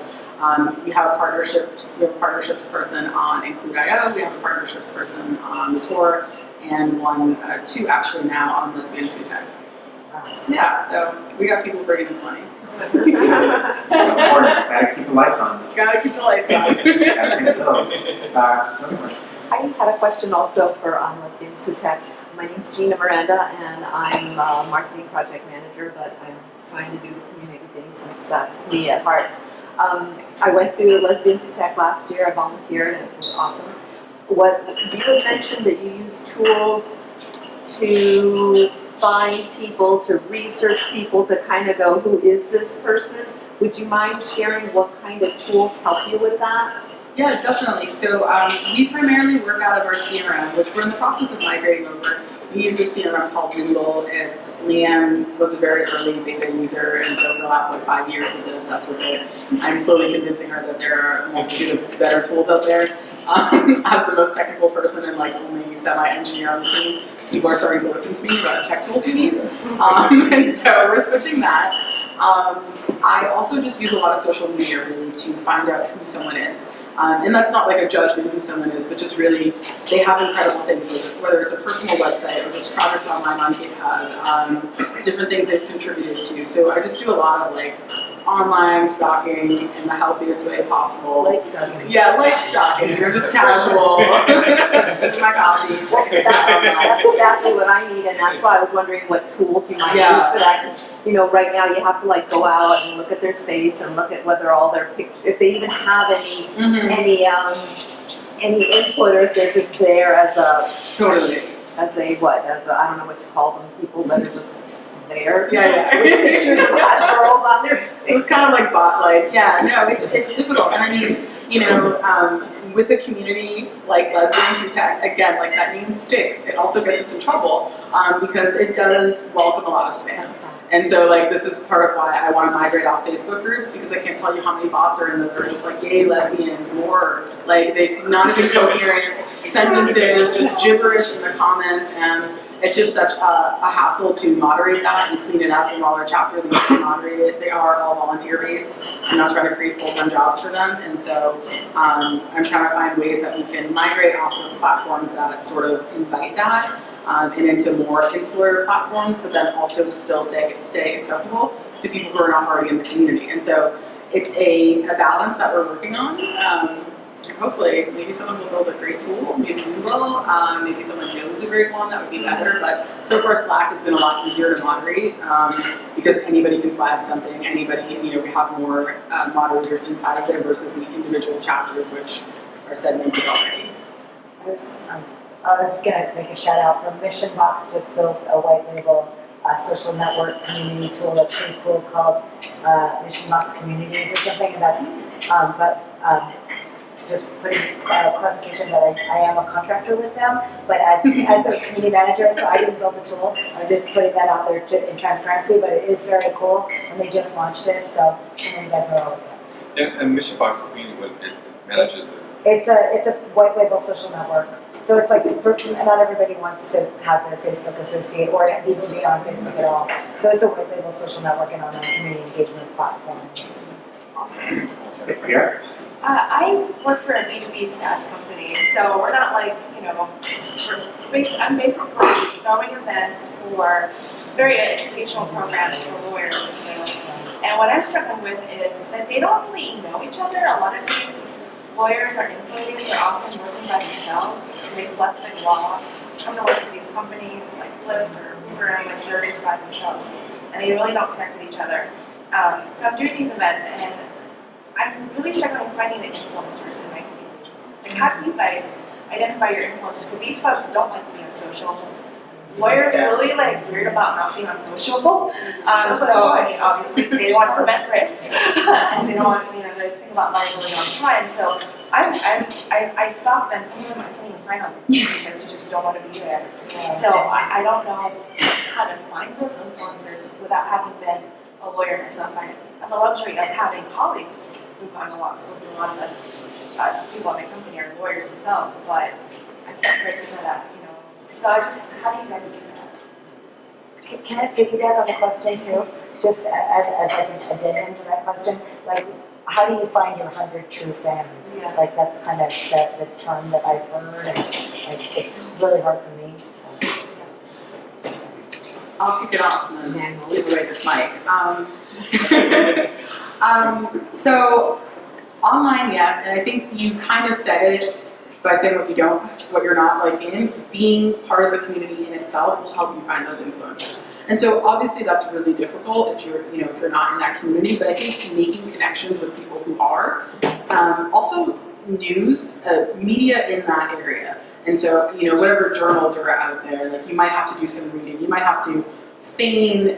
we have partnerships. We have a partnerships person on Include.io. We have a partnerships person on the tour, and 2 actually now on Lesbians Who Tech. Yeah, so we got people bringing in money. So important. Gotta keep the lights on. Gotta keep the lights on. Gotta pay the bills. Another question. I had a question also for Lesbians Who Tech. My name's Gina Miranda, and I'm a marketing project manager, but I'm trying to do the community thing since that's me at heart. I went to Lesbians Who Tech last year. I volunteered, and it was awesome. You had mentioned that you use tools to find people, to research people, to kind of go, who is this person? Would you mind sharing what kind of tools help you with that? Yeah, definitely. So we primarily work out of our CRM, which we're in the process of migrating over. We use a CRM called Mingle. Leanne was a very early beta user, and so for the last like 5 years has been obsessed with it. I'm slowly convincing her that there are a multitude of better tools out there. As the most technical person and like only semi-engineer on the team, people are starting to listen to me about tech tools we need. And so we're switching that. I also just use a lot of social media really to find out who someone is. And that's not like a judgment of who someone is, but just really, they have incredible things, whether it's a personal website or just projects online on GitHub, different things they've contributed to. So I just do a lot of like online stalking in the healthiest way possible. Light stalking. Yeah, light stalking, you're just casual, sip my coffee, check it out. That's exactly what I need, and that's why I was wondering what tools you might use for that. You know, right now you have to like go out and look at their space and look at whether all their pictures, if they even have any input, or if they're just there as a I don't know what you call them, people that are just there. Yeah. With pictures of hot girls on their face. It's kind of like bot-like. Yeah, no, it's difficult, and I mean, you know, with a community like Lesbians Who Tech, again, like that name sticks. It also gets us in trouble because it does welcome a lot of spam. And so like this is part of why I want to migrate off Facebook groups, because I can't tell you how many bots are in there that are just like, yay, lesbians, more. Like they not even coherent sentences, just gibberish in the comments, and it's just such a hassle to moderate that and clean it up. And while our chapter leads to moderate it, they are all volunteer based. I'm not trying to create full-time jobs for them, and so I'm trying to find ways that we can migrate off of platforms that sort of invite that. And into more insular platforms, but then also still stay accessible to people who are not already in the community. And so it's a balance that we're working on. hopefully, maybe someone will build a great tool, maybe we will, maybe someone knows a great one, that would be better, but so far Slack has been a lot easier to moderate, because anybody can flag something, anybody, we have more moderators inside of there versus the individual chapters, which are segmented already. I was gonna make a shout out for Mission Box just built a white label social network community tool that's pretty cool called Mission Box Communities or something, and that's just putting clarification that I am a contractor with them, but as the community manager, so I didn't build the tool. I'm just putting that out there in transparency, but it is very cool, and they just launched it, so some of you guys know all of And Mission Box Community, what it manages it. It's a white label social network. So it's like, not everybody wants to have their Facebook associate or even be on Facebook at all. So it's a white label social network and online community engagement platform. Awesome. Here. I work for a B2B SaaS company, so we're not like, I'm basically throwing events for very educational programs for lawyers, And what I'm struggling with is that they don't really know each other. A lot of these lawyers are insulated, they're often working by themselves, they've left the law, come to work for these companies like Lyft or Uber, and like they're just by themselves, and they really don't connect with each other. So I'm doing these events, and I'm really struggling with finding the influencers in my community. Like, how do you guys identify your influencers? Because these folks don't like to be on social. Lawyers are really weird about not being on social. So obviously they want to prevent risk, and they don't want they think about liability all the time. So I stop them. Some of them I can't even find on because you just don't want to be there. So I don't know how to find those influencers without having been a lawyer myself. I have the luxury of having colleagues who've gone to law school, because a lot of us people in my company are lawyers themselves, but I can't break into that, So how do you guys do that? Can I piggyback on the question too? Just as like an addendum to that question, like how do you find your 100 true fans? Yeah. Like that's kind of the term that I've heard, and it's really hard for me. I'll kick it off and then we'll leave away this mic. So online, yes, and I think you kind of said it by saying what you're not in, being part of the community in itself will help you find those influencers. And so obviously that's really difficult if you're, if you're not in that community, but I think making connections with people who are, also news, media in that area. And so, whatever journals are out there, you might have to do some reading, you might have to feign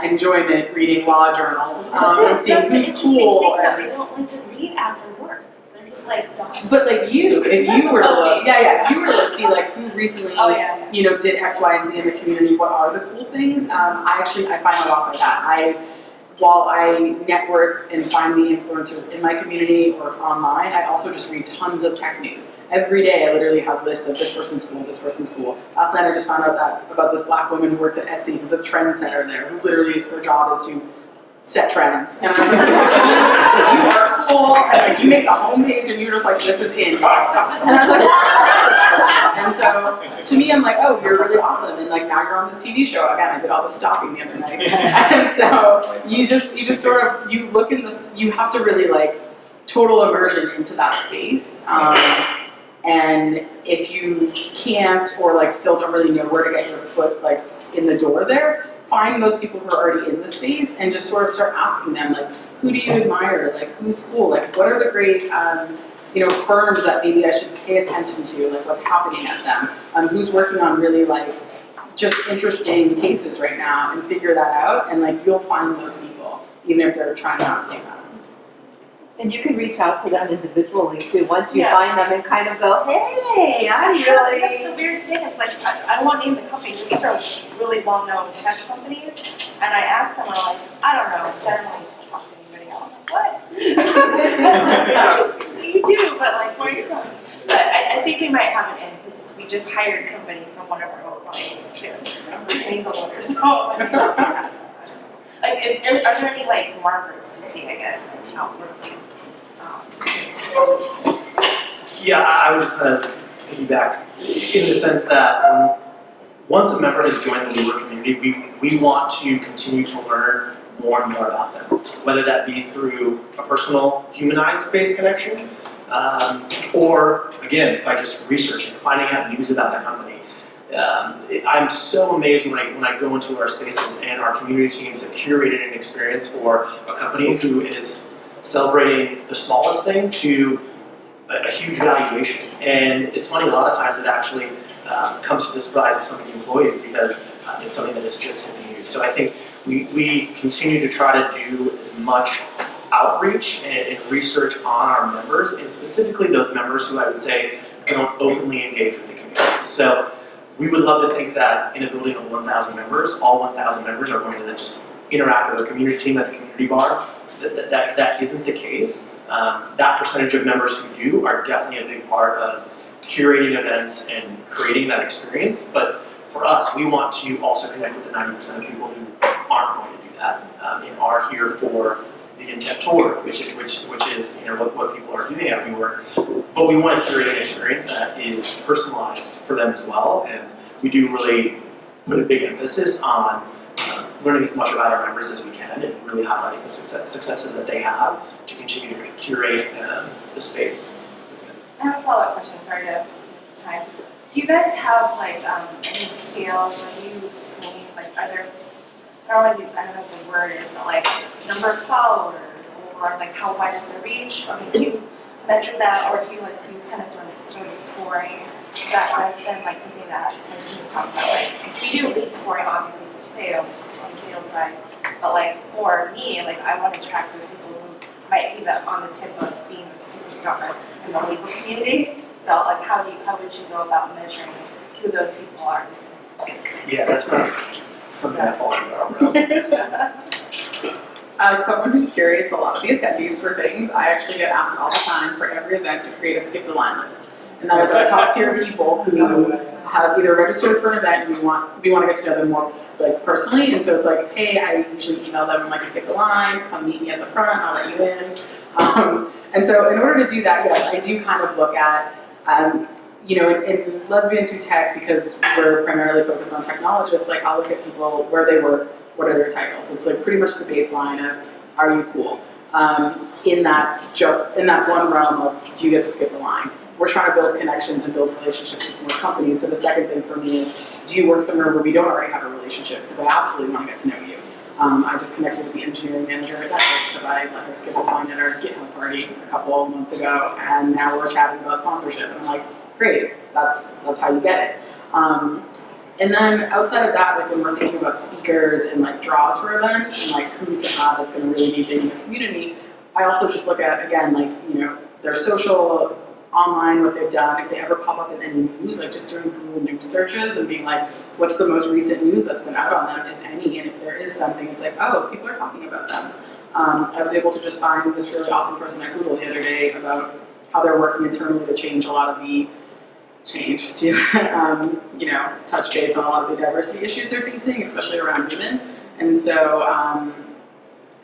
enjoyment reading law journals, and seeing who's cool. They don't like to read after work. They're just done. But if you were to look, if you were to see who recently, did X, Y, and Z in the community, what are the cool things? I find a lot by that. While I network and find the influencers in my community or online, I also just read tons of tech news. Every day I literally have lists of this person's school, this person's school. Last night I just found out about this black woman who works at Etsy, who's a trend setter there, who literally her job is to set trends. And I'm like, you are cool, and you make the homepage and you're just this is in. And I was and so to me I'm oh, you're really awesome, and now you're on this TV show. Again, I did all the stalking the other night. And so you just sort of, you look in this, you have to really total immersion into that space. And if you can't, or still don't really know where to get your foot in the door there, find those people who are already in the space and just sort of start asking them who do you admire, who's cool, what are the great firms that maybe I should pay attention to, what's happening at them, who's working on really just interesting cases right now, and figure that out, and you'll find those people even if they're trying not to take that. And you can reach out to them individually too, once you find them and kind of go, hey, That's the weird thing. It's I won't name the companies, but these are really well-known tech companies. And I asked them, I'm I don't know, generally talk to anybody else. What? You do, but where are you from? But I think we might have an in, because we just hired somebody from one of our old clients too. And he's a lawyer, so are there any markers to see, I guess, outwardly? Yeah, I would just kind of piggyback in the sense that once a member has joined the WeWork community, we want to continue to learn more and more about them, whether that be through a personal, humanized space connection, or again, by just researching, finding out news about the company. I'm so amazed when I go into our spaces and our community teams have curated an experience for a company who is celebrating the smallest thing to a huge valuation. And it's funny, a lot of times it actually comes to the surprise of some of the employees because it's something that is just in the news. So I think we continue to try to do as much outreach and research on our members, and specifically those members who I would say don't openly engage with the community. So we would love to think that in a building of 1,000 members, all 1,000 members are going to just interact with their community team at the community bar. That isn't the case. That percentage of members who do are definitely a big part of curating events and creating that experience. But for us, we want to also connect with the 90% of people who aren't going to do that and are here for the intent tour, which is what people are doing at WeWork. But we want to curate an experience that is personalized for them as well, and we do really put a big emphasis on learning as much about our members as we can and really highlighting the successes that they have to continue to curate the space. I have a follow-up question, sorry to time. Do you guys have like any scales when you screen, like are there, I don't know what the word is, but like number of followers or like how wide is their reach? I mean, do you measure that or do you like use kind of sort of scoring? That has been like something that the team is talking about. Like we do lead scoring obviously for sales on the sales side, but like for me, like I want to track those people who might be on the tip of being a superstar in the legal community. So like how would you go about measuring who those people are? Yeah, that's not something that falls in our realm. As someone who curates a lot of the attendees for things, I actually get asked all the time for every event to create a skip the line list. And that is our top tier people who have either registered for an event and we want to get to know them more like personally. And so it's like, hey, I usually email them and like skip the line, come meet me at the front, I'll let you in. And so in order to do that, yes, I do kind of look at, in Lesbians Who Tech, because we're primarily focused on technologists, like I'll look at people, where they work, what are their titles. It's like pretty much the baseline of, are you cool? In that one realm of, do you get to skip the line? We're trying to build connections and build relationships with more companies. So the second thing for me is, do you work somewhere where we don't already have a relationship? Because I absolutely want to get to know you. I just connected with the engineering manager at Netflix because I let her skip a line at our GitHub party a couple of months ago, and now we're chatting about sponsorship. And I'm like, great, that's how you get it. And then outside of that, like when we're thinking about speakers and like draws for events and like who we can have that's going to really be big in the community, I also just look at, again, like, their social, online, what they've done, if they ever pop up in any news, like just doing Google News searches and being like, what's the most recent news that's been out on them, if any, and if there is something, it's like, oh, people are talking about them. I was able to just find this really awesome person at Google the other day about how they're working internally to change a lot of the touch base on a lot of the diversity issues they're facing, especially around women. And so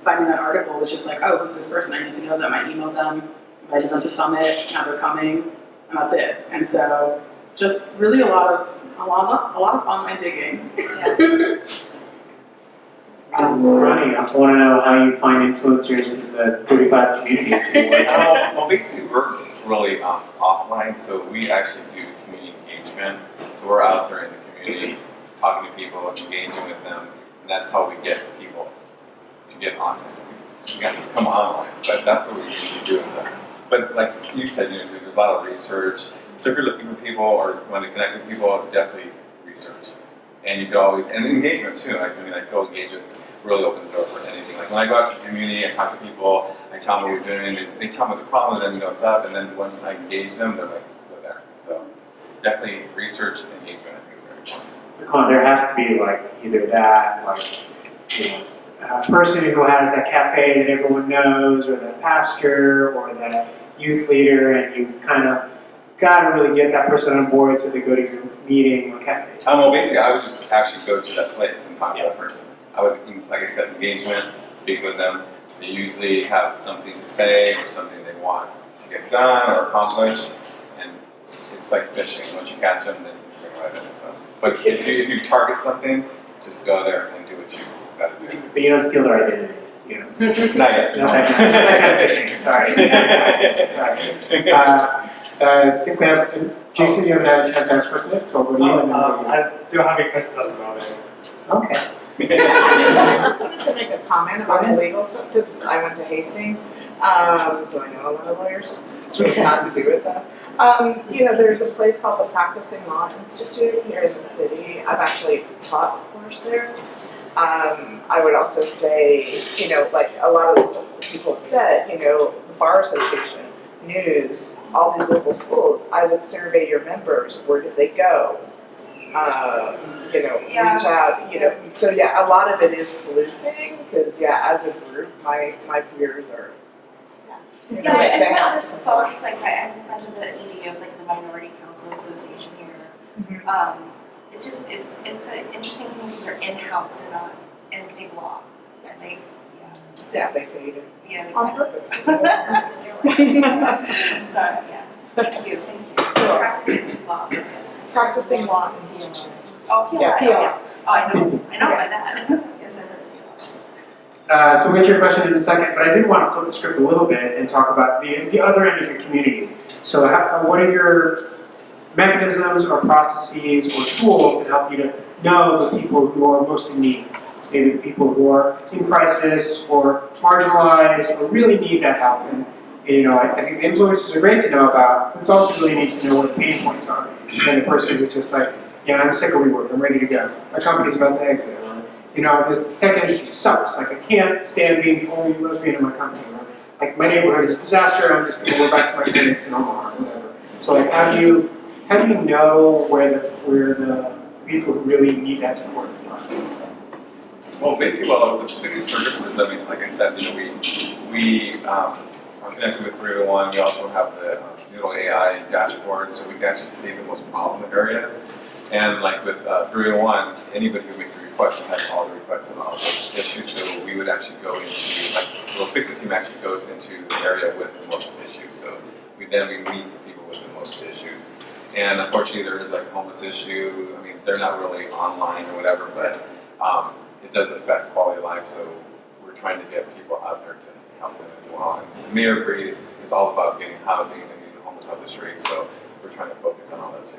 finding that article was just like, oh, who's this person? I need to know them. I emailed them, invited them to Summit, now they're coming, and that's it. And so just really a lot of online digging. Yeah. Ronnie, I want to know how you find influencers in the 35 communities you work in. Well, basically we're really offline, so we actually do community engagement. So we're out there in the community, talking to people, engaging with them, and that's how we get people to get on. We got to come online, but that's what we usually do is that. But like you said, there's a lot of research. So if you're looking for people or want to connect with people, definitely research. And you could always, and engagement too. I feel engagement really opens the door for anything. Like when I go out to the community, I talk to people, I tell them what we're doing, and they tell me the problem, and then what's up, and then once I engage them, they're like, go there. So definitely research and engagement, I think is very important. There has to be like either that, like, a person who has that cafe that everyone knows, or that pastor, or that youth leader, and you kind of got to really get that person on board so they go to your meeting or cafe. Well, basically, I would just actually go to that place and talk to that person. I would, like I said, engagement, speak with them. They usually have something to say or something they want to get done or accomplish, and it's like fishing. Once you catch them, then you bring right in. So, but if you target something, just go there and do what you got to do. But you don't steal their identity. you know. Not yet. No, that kind of fishing, sorry. Sorry. I think we have, Jason, you haven't had a chance to ask question yet, so what do you? I don't have any questions at the moment. Okay. I just wanted to make a comment about the legal stuff, because I went to Hastings, so I know a lot of lawyers, which had to do with that. You know, there's a place called the Practicing Law Institute here in the city. I've actually taught a course there. I would also say, you know, like a lot of the stuff that people have said, you know, the Bar Association, news, all these local schools, I would survey your members, where did they go? You know, reach out, you know, so yeah, a lot of it is sleuthing, because yeah, as a group, my peers are, you know, Yeah, and they for have other to folks, like I'm friends with the ED of like the Minority Council Association here. It's just, it's an interesting community because they're in-house, they're not in big law. And they, yeah, they faded. yeah, they On purpose. Sorry, yeah. Thank you. Practicing law. Practicing Law Institute. Oh, Yeah, yeah. Oh, I know by that. Yes, I heard. So we'll get your question in a second, but I did want to flip the script a little bit and talk about the other end of your community. So what are your mechanisms or processes or tools that help you to know the people who are most in need? Maybe the people who are in crisis or marginalized or really need that help. And you know, I think the influencers are great to know about, but it's also really neat to know what the pain points are. And the person who's just like, yeah, I'm sick of WeWork, I'm ready to go. My company's about to exit. You know, the tech industry sucks. Like, I can't stand being the only lesbian in my company. Or, like, my neighborhood is a disaster, I'm just gonna go back to my parents in Omaha or whatever. So like, how do you know where the people who really need that support are? Well, basically, with city services, I mean, like I said, you know, we are connected with 301. We also have the Noodle AI dashboard, so we can actually see the most problem areas. And like with 301, anybody who makes a request has all the requests about those issues. So we would actually go into, like, the Fix-It team actually goes into the area with the most issues. So we meet the people with the most issues. And unfortunately, there is like a homeless issue. I mean, they're not really online or whatever, but it does affect quality of life. So we're trying to get people out there to help them as well. And the Mayor Breed is all about getting housing and getting homeless off the street. So we're trying to focus on all that too.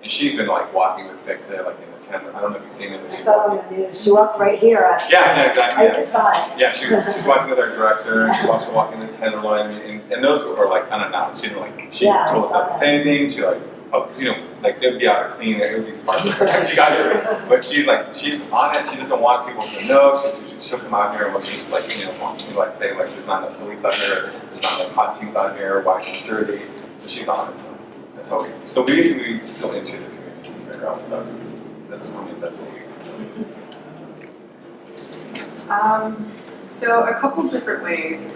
And she's been like walking with Fix-It, like in the tent. I don't know if you've seen it. But I saw it on the news. She walked right here, actually. Yeah, exactly. I just saw it. Yeah, she's walking with our director, and she's also walking the Tenderloin, and those were like unannounced. She told us like the same thing. She like, you know, like they'd be out to clean it. It would be sparkling every time she got here. But she's on it. She doesn't want people to know. She'll come out here and she's like, you know, wants to like say like there's not enough police out here, there's not enough hot teeth out here, watching security. So she's on it. That's how we. So basically, we still into the community to figure out what's up. That's what we. So a couple different ways.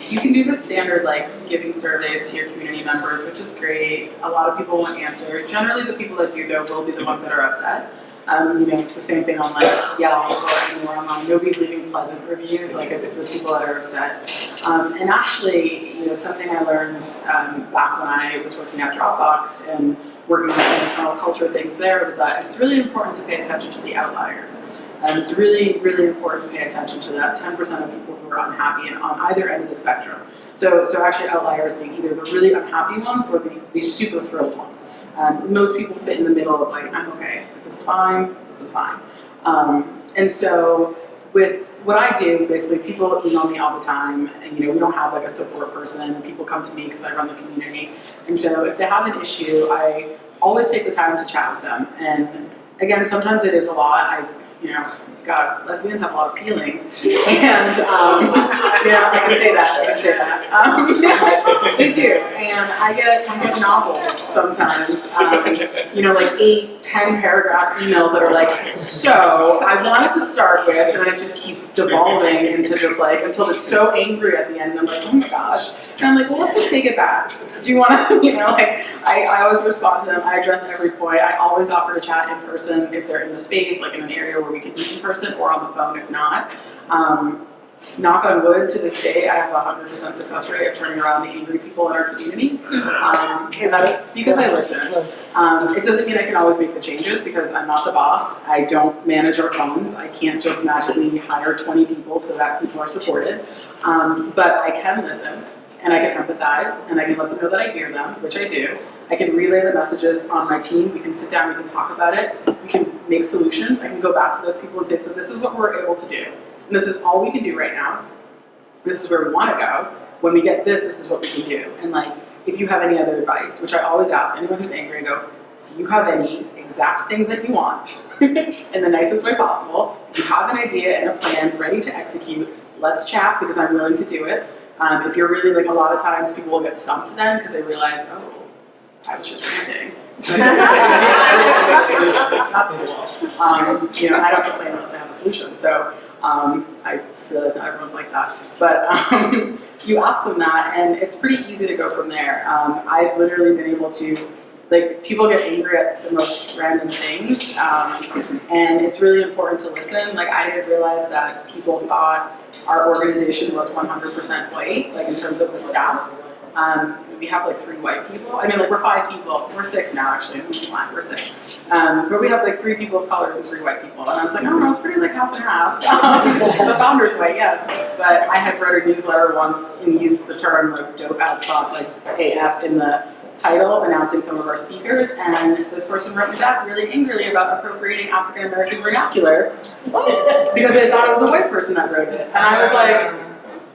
You can do the standard like giving surveys to your community members, which is great. A lot of people won't answer. Generally, the people that do though will be the ones that are upset. You know, it's the same thing on like Yelp or anywhere online. Nobody's leaving pleasant reviews. Like it's the people that are upset. And actually, you know, something I learned back when I was working at Dropbox and working on some internal culture things there was that it's really important to pay attention to the outliers. It's really, really important to pay attention to that 10% of people who are unhappy and on either end of the spectrum. So actually outliers being either the really unhappy ones or the super thrilled ones. Most people fit in the middle of like, I'm okay, this is fine, this is fine. And so with what I do, basically people email me all the time, and you know, we don't have like a support person. People come to me because I run the community. And so if they have an issue, I always take the time to chat with them. And again, sometimes it is a lot. You know, God, lesbians have a lot of feelings, and yeah, I can say that. They do, and I get novels sometimes. You know, like 8-10 paragraph emails that are like, so I wanted to start with, and then it just keeps devolving into just like until it's so angry at the end, and I'm like, oh my gosh. And I'm like, well, let's just take it back. Do you want to, you know, like, I always respond to them. I address every point. I always offer to chat in person if they're in the space, like in an area where we can meet in person, or on the phone if not. knock on wood, to this day, I have a 100% success rate of turning around the angry people in our community. And that's because I listen. It doesn't mean I can always make the changes because I'm not the boss. I don't manage our phones. I can't just magically hire 20 people so that people are supported. But I can listen, and I can empathize, and I can let them know that I hear them, which I do. I can relay the messages on my team. We can sit down, we can talk about it. We can make solutions. I can go back to those people and say, so this is what we're able to do. And this is all we can do right now. This is where we want to go. When we get this, this is what we can do. And like, if you have any other advice, which I always ask anyone who's angry, I go, if you have any exact things that you want in the nicest way possible, you have an idea and a plan ready to execute, let's chat because I'm willing to do it. If you're really, like, a lot of times people will get stumped then because they realize, oh, I was just ranting. That's cool. You know, I don't complain unless I have a solution. So I realize not everyone's like that. But you ask them that, and it's pretty easy to go from there. I've literally been able to, like, people get angry at the most random things, and it's really important to listen. Like, I didn't realize that people thought our organization was 100% white, like in terms of the staff. We have like 3 white people. I mean, like, we're 5 people. We're 6 now, actually. We're 6. But we have like 3 people of color and 3 white people. And I was like, I don't know, it's pretty like half and half. The founder's white, yes. But I had wrote a newsletter once and used the term like dope as fuck, like AF in the title, announcing some of our speakers. And this person wrote me back really angrily about appropriating African American vernacular because they thought it was a white person that wrote it. And I was like,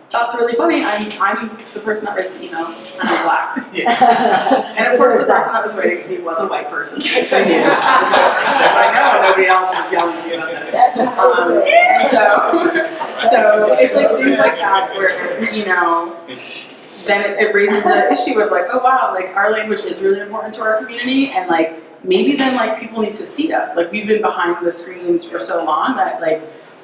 that's really funny. I'm the person that writes the emails, and I'm black. And of course, the person that was writing to me was a white person. I knew. I know nobody else is yelling at me about this. And so it's like things like that where, you know, then it raises the issue of like, oh wow, like our language is really important to our community, and like maybe then like people need to see us. Like, we've been behind the screens for so long that like,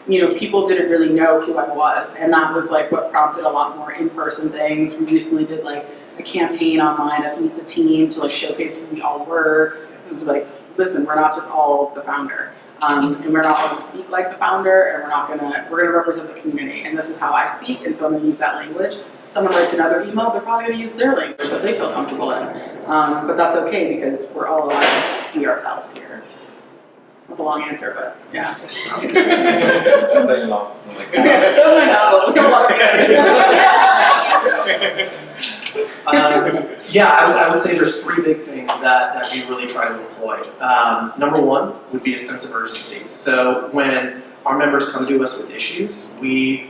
you know, people didn't really know who I was, and that was like what prompted a lot more in-person things. We recently did like a campaign online of Meet the Team to like showcase who we all were. Like, listen, we're not just all the founder, and we're not all going to speak like the founder, and we're gonna represent the community, and this is how I speak, and so I'm going to use that language. Someone writes another email, they're probably going to use their language that they feel comfortable in, but that's okay because we're all allowed to be ourselves here. That's a long answer, but yeah. Sounds like a novel, something like that. That's my novel. We have a lot of ideas. Yeah, I would say there's 3 big things that we really try to employ. Number 1 would be a sense of urgency. So when our members come to us with issues, we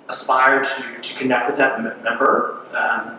aspire to connect with that member,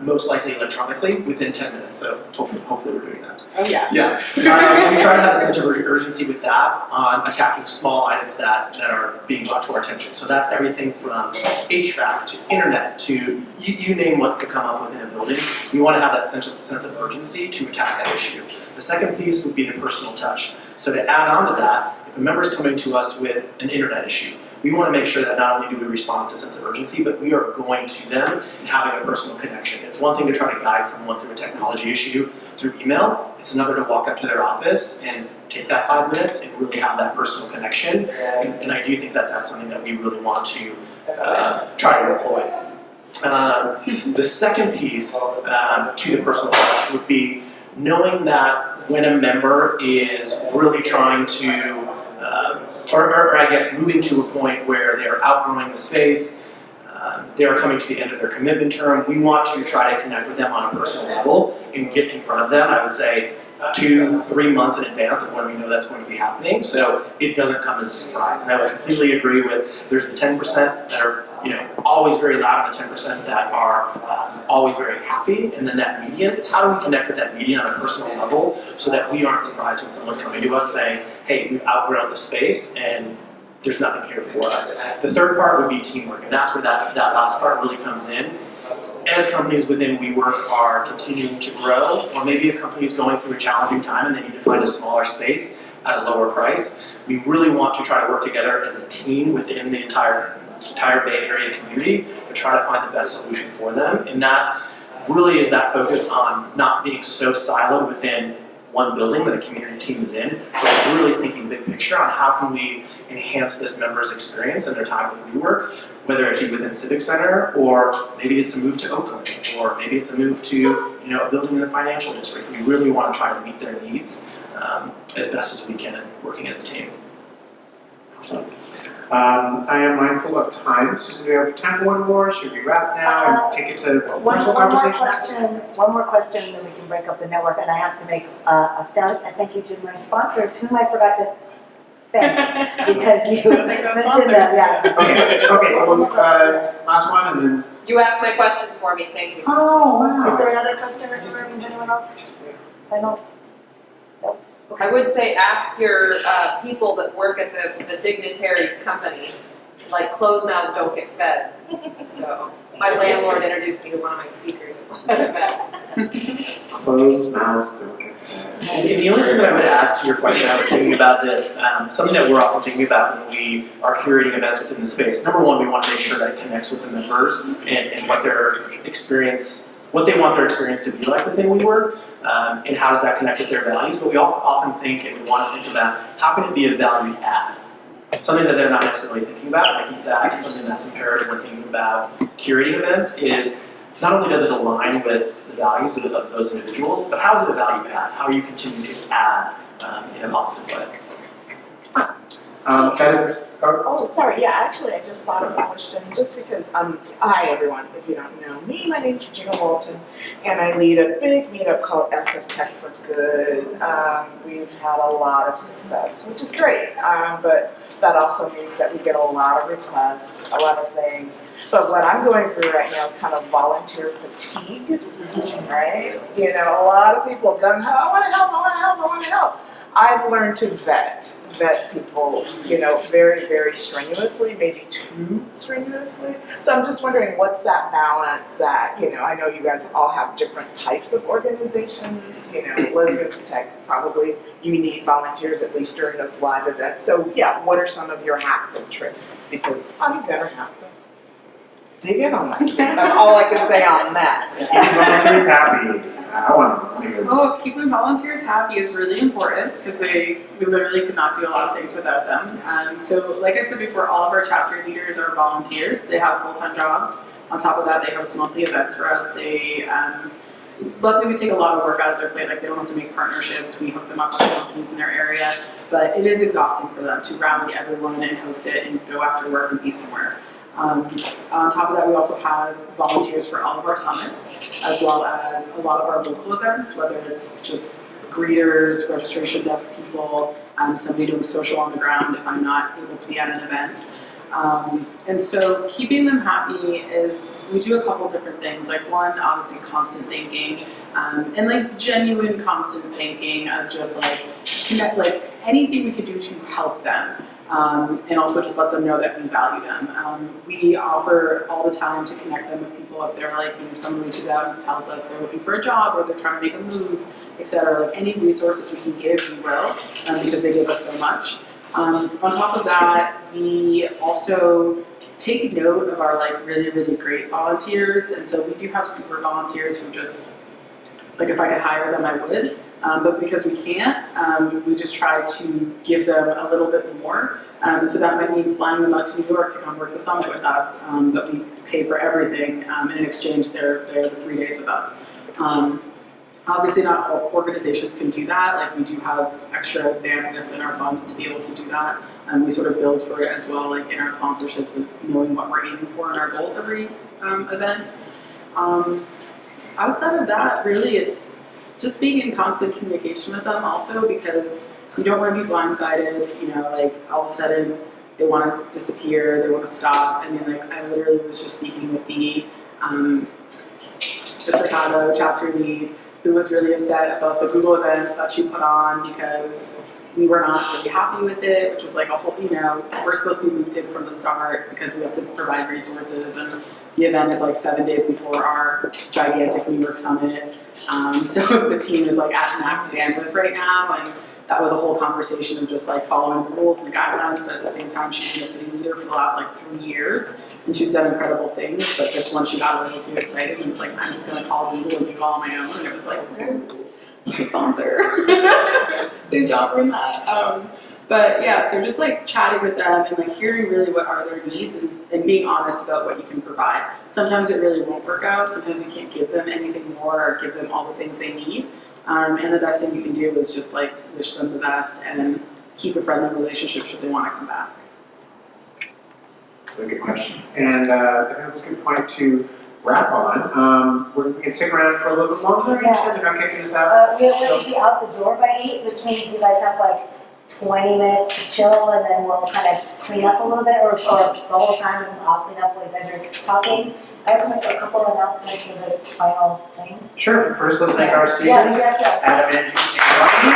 most likely electronically, within 10 minutes. So hopefully we're doing that. Oh yeah. Yeah. We try to have a sense of urgency with that on attacking small items that are being brought to our attention. So that's everything from HVAC to internet to you name what could come up within a building. We want to have that sense of urgency to attack that issue. The second piece would be the personal touch. So to add on to that, if a member is coming to us with an internet issue, we want to make sure that not only do we respond to sense of urgency, but we are going to them and having a personal connection. It's one thing to try to guide someone through a technology issue through email. It's another to walk up to their office and take that 5 minutes and really have that personal connection. And I do think that that's something that we really want to try to employ. The second piece to the personal touch would be knowing that when a member is really trying to or I guess moving to a point where they're outgrowing the space, they're coming to the end of their commitment term, we want to try to connect with them on a personal level and get in front of them, I would say 2-3 months in advance of when we know that's going to be happening, so it doesn't come as a surprise. And I would completely agree with, there's the 10% that are, you know, always very loud, and the 10% that are always very happy, and then that median, it's how do we connect with that median on a personal level so that we aren't surprised when someone's coming to us saying, hey, we've outgrown the space and there's nothing here for us. The third part would be teamwork, and that's where that last part really comes in. As companies within WeWork are continuing to grow, or maybe a company is going through a challenging time and they need to find a smaller space at a lower price, we really want to try to work together as a team within the entire Bay Area community to try to find the best solution for them. And that really is that focus on not being so siloed within one building that a community team is in, but really thinking big picture on how can we enhance this member's experience and their time with WeWork, whether it be within Civic Center, or maybe it's a move to Oakland, or maybe it's a move to a building in the financial district. We really want to try to meet their needs as best as we can, working as a team. Awesome. I am mindful of time, so do we have time for one more? Should we wrap now and take it to One personal more conversation? one more question, then we can break up the network, and I have to make a thank you to my sponsors, whom I forgot to thank, because you mentioned them, yeah. Okay, so last one and then. You asked my question for me, thank you. Oh, wow. Is there another question that you're bringing, anyone else? I don't. Nope. Okay. I would say ask your people that work at the dignitaries company, like closed mouths don't get fed. So my landlord introduced me to one of my speakers at one event. Closed mouths don't get fed. And the only thing that I would add to your question, I was thinking about this, something that we're often thinking about when we are curating events within the space. Number one, we want to make sure that it connects with the members and what their experience, what they want their experience to be like within WeWork, and how does that connect with their values. But we often think and we want to think about how can it be a value add? Something that they're not necessarily thinking about. I think that is something that's imperative when thinking about curating events is not only does it align with the values of those individuals, but how is it a value add? How are you continuing to add in a positive way? Oh, sorry, yeah, actually, I just thought of a question, just because, hi everyone, if you don't know me, my name's Regina Walton, and I lead a big meetup called SF Tech for Good. We've had a lot of success, which is great, but that also means that we get a lot of requests, a lot of things. But what I'm going through right now is kind of volunteer fatigue, right? A lot of people have done, I want to help, I want to help, I want to help. I've learned to vet people, very, very strenuously, maybe too strenuously. So I'm just wondering, what's that balance that, I know you guys all have different types of organizations, Lesbians Tech, probably you need volunteers at least during those live events. So yeah, what are some of your hacks and tricks? Because I'm gonna have to dig in on that. That's all I can say on that. Volunteers happy. I want to. Oh, keeping volunteers happy is really important because we literally could not do a lot of things without them. So like I said before, all of our chapter leaders are volunteers. They have full-time jobs. On top of that, they host monthly events for us. Luckily, we take a lot of work out of their plate. Like they don't have to make partnerships. We hook them up with companies in their area. But it is exhausting for them to rally everyone and host it and go after work and be somewhere. On top of that, we also have volunteers for all of our summits, as well as a lot of our local events, whether it's just greeters, registration desk people, somebody doing social on the ground if I'm not able to be at an event. And so keeping them happy is, we do a couple different things. Like one, obviously constant thinking, and like genuine constant thinking of just like anything we could do to help them. And also just let them know that we value them. We offer all the time to connect them with people if they're like, someone reaches out and tells us they're looking for a job or they're trying to make a move, etc. Like any resources we can give, we will, because they give us so much. On top of that, we also take note of our really, really great volunteers. And so we do have super volunteers who just, if I could hire them, I would. But because we can't, we just try to give them a little bit more. So that might mean flying them out to New York to come work the summit with us, but we pay for everything, and in exchange they're the 3 days with us. Obviously not all organizations can do that. We do have extra bandwidth in our funds to be able to do that. We sort of build for it as well, in our sponsorships and knowing what we're aiming for in our goals every event. Outside of that, really it's just being in constant communication with them also, because you don't want to be blindsided, all of a sudden they want to disappear, they want to stop. I mean, I literally was just speaking with the Chicago chapter lead, who was really upset about the Google event that she put on because we were not really happy with it, which was a whole, we're supposed to be looped in from the start because we have to provide resources, and the event is 7 days before our gigantic New York summit. So the team is at max bandwidth right now, and that was a whole conversation of just following the rules and the guidelines, but at the same time she's been a city leader for the last 3 years, and she's done incredible things, but this one she got a little too excited and was I'm just gonna call Google and do it all on my own, and it was It's a sponsor. Please don't ruin that. But yeah, so just like chatting with them and like hearing really what are their needs and being honest about what you can provide. Sometimes it really won't work out. Sometimes you can't give them anything more or give them all the things they need. And the best thing you can do is just like wish them the best and keep a friendly relationship should they want to come back. Good question. And I think that's a good point to wrap on. We can stick around for a little bit longer. Yeah. You said they're not kicking us out. We're going to be out the door by 8, which means you guys have like 20 minutes to chill, and then we'll kind of clean up a little bit, or the whole time I'll clean up while you guys are talking. I have to make a couple of announcements as a final thing. Sure. First, let's thank our speakers. Yes. Adam, Angie, and Ronnie.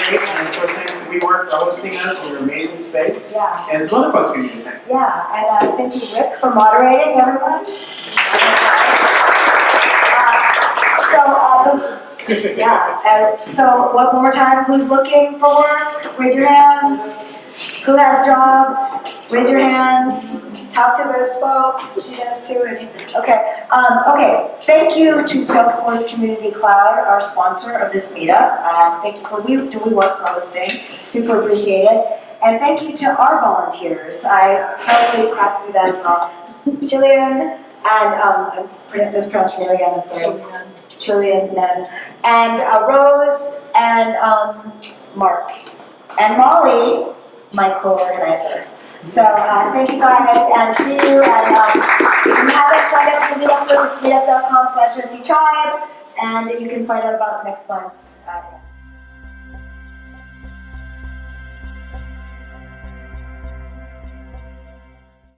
And of course, thanks to WeWork for hosting us in your amazing space. Yeah. And some other folks we need to thank. Yeah, and thank you, Rick, for moderating everyone. So one more time, who's looking for work? Raise your hands. Who has jobs? Raise your hands. Talk to those folks. She does too. Okay. Okay. Thank you to Salesforce Community Cloud, our sponsor of this meetup. Thank you for WeWork for hosting. Super appreciate it. And thank you to our volunteers. I totally forgot to do that as well. Jillian and I'm mispronounced your name again. I'm sorry. Jillian and Rose and Mark and Molly, my co-organizer. So thank you guys, and see you. And if you haven't signed up for Meetup, it's meetup.com/OCTribe, and you can find out about next month's.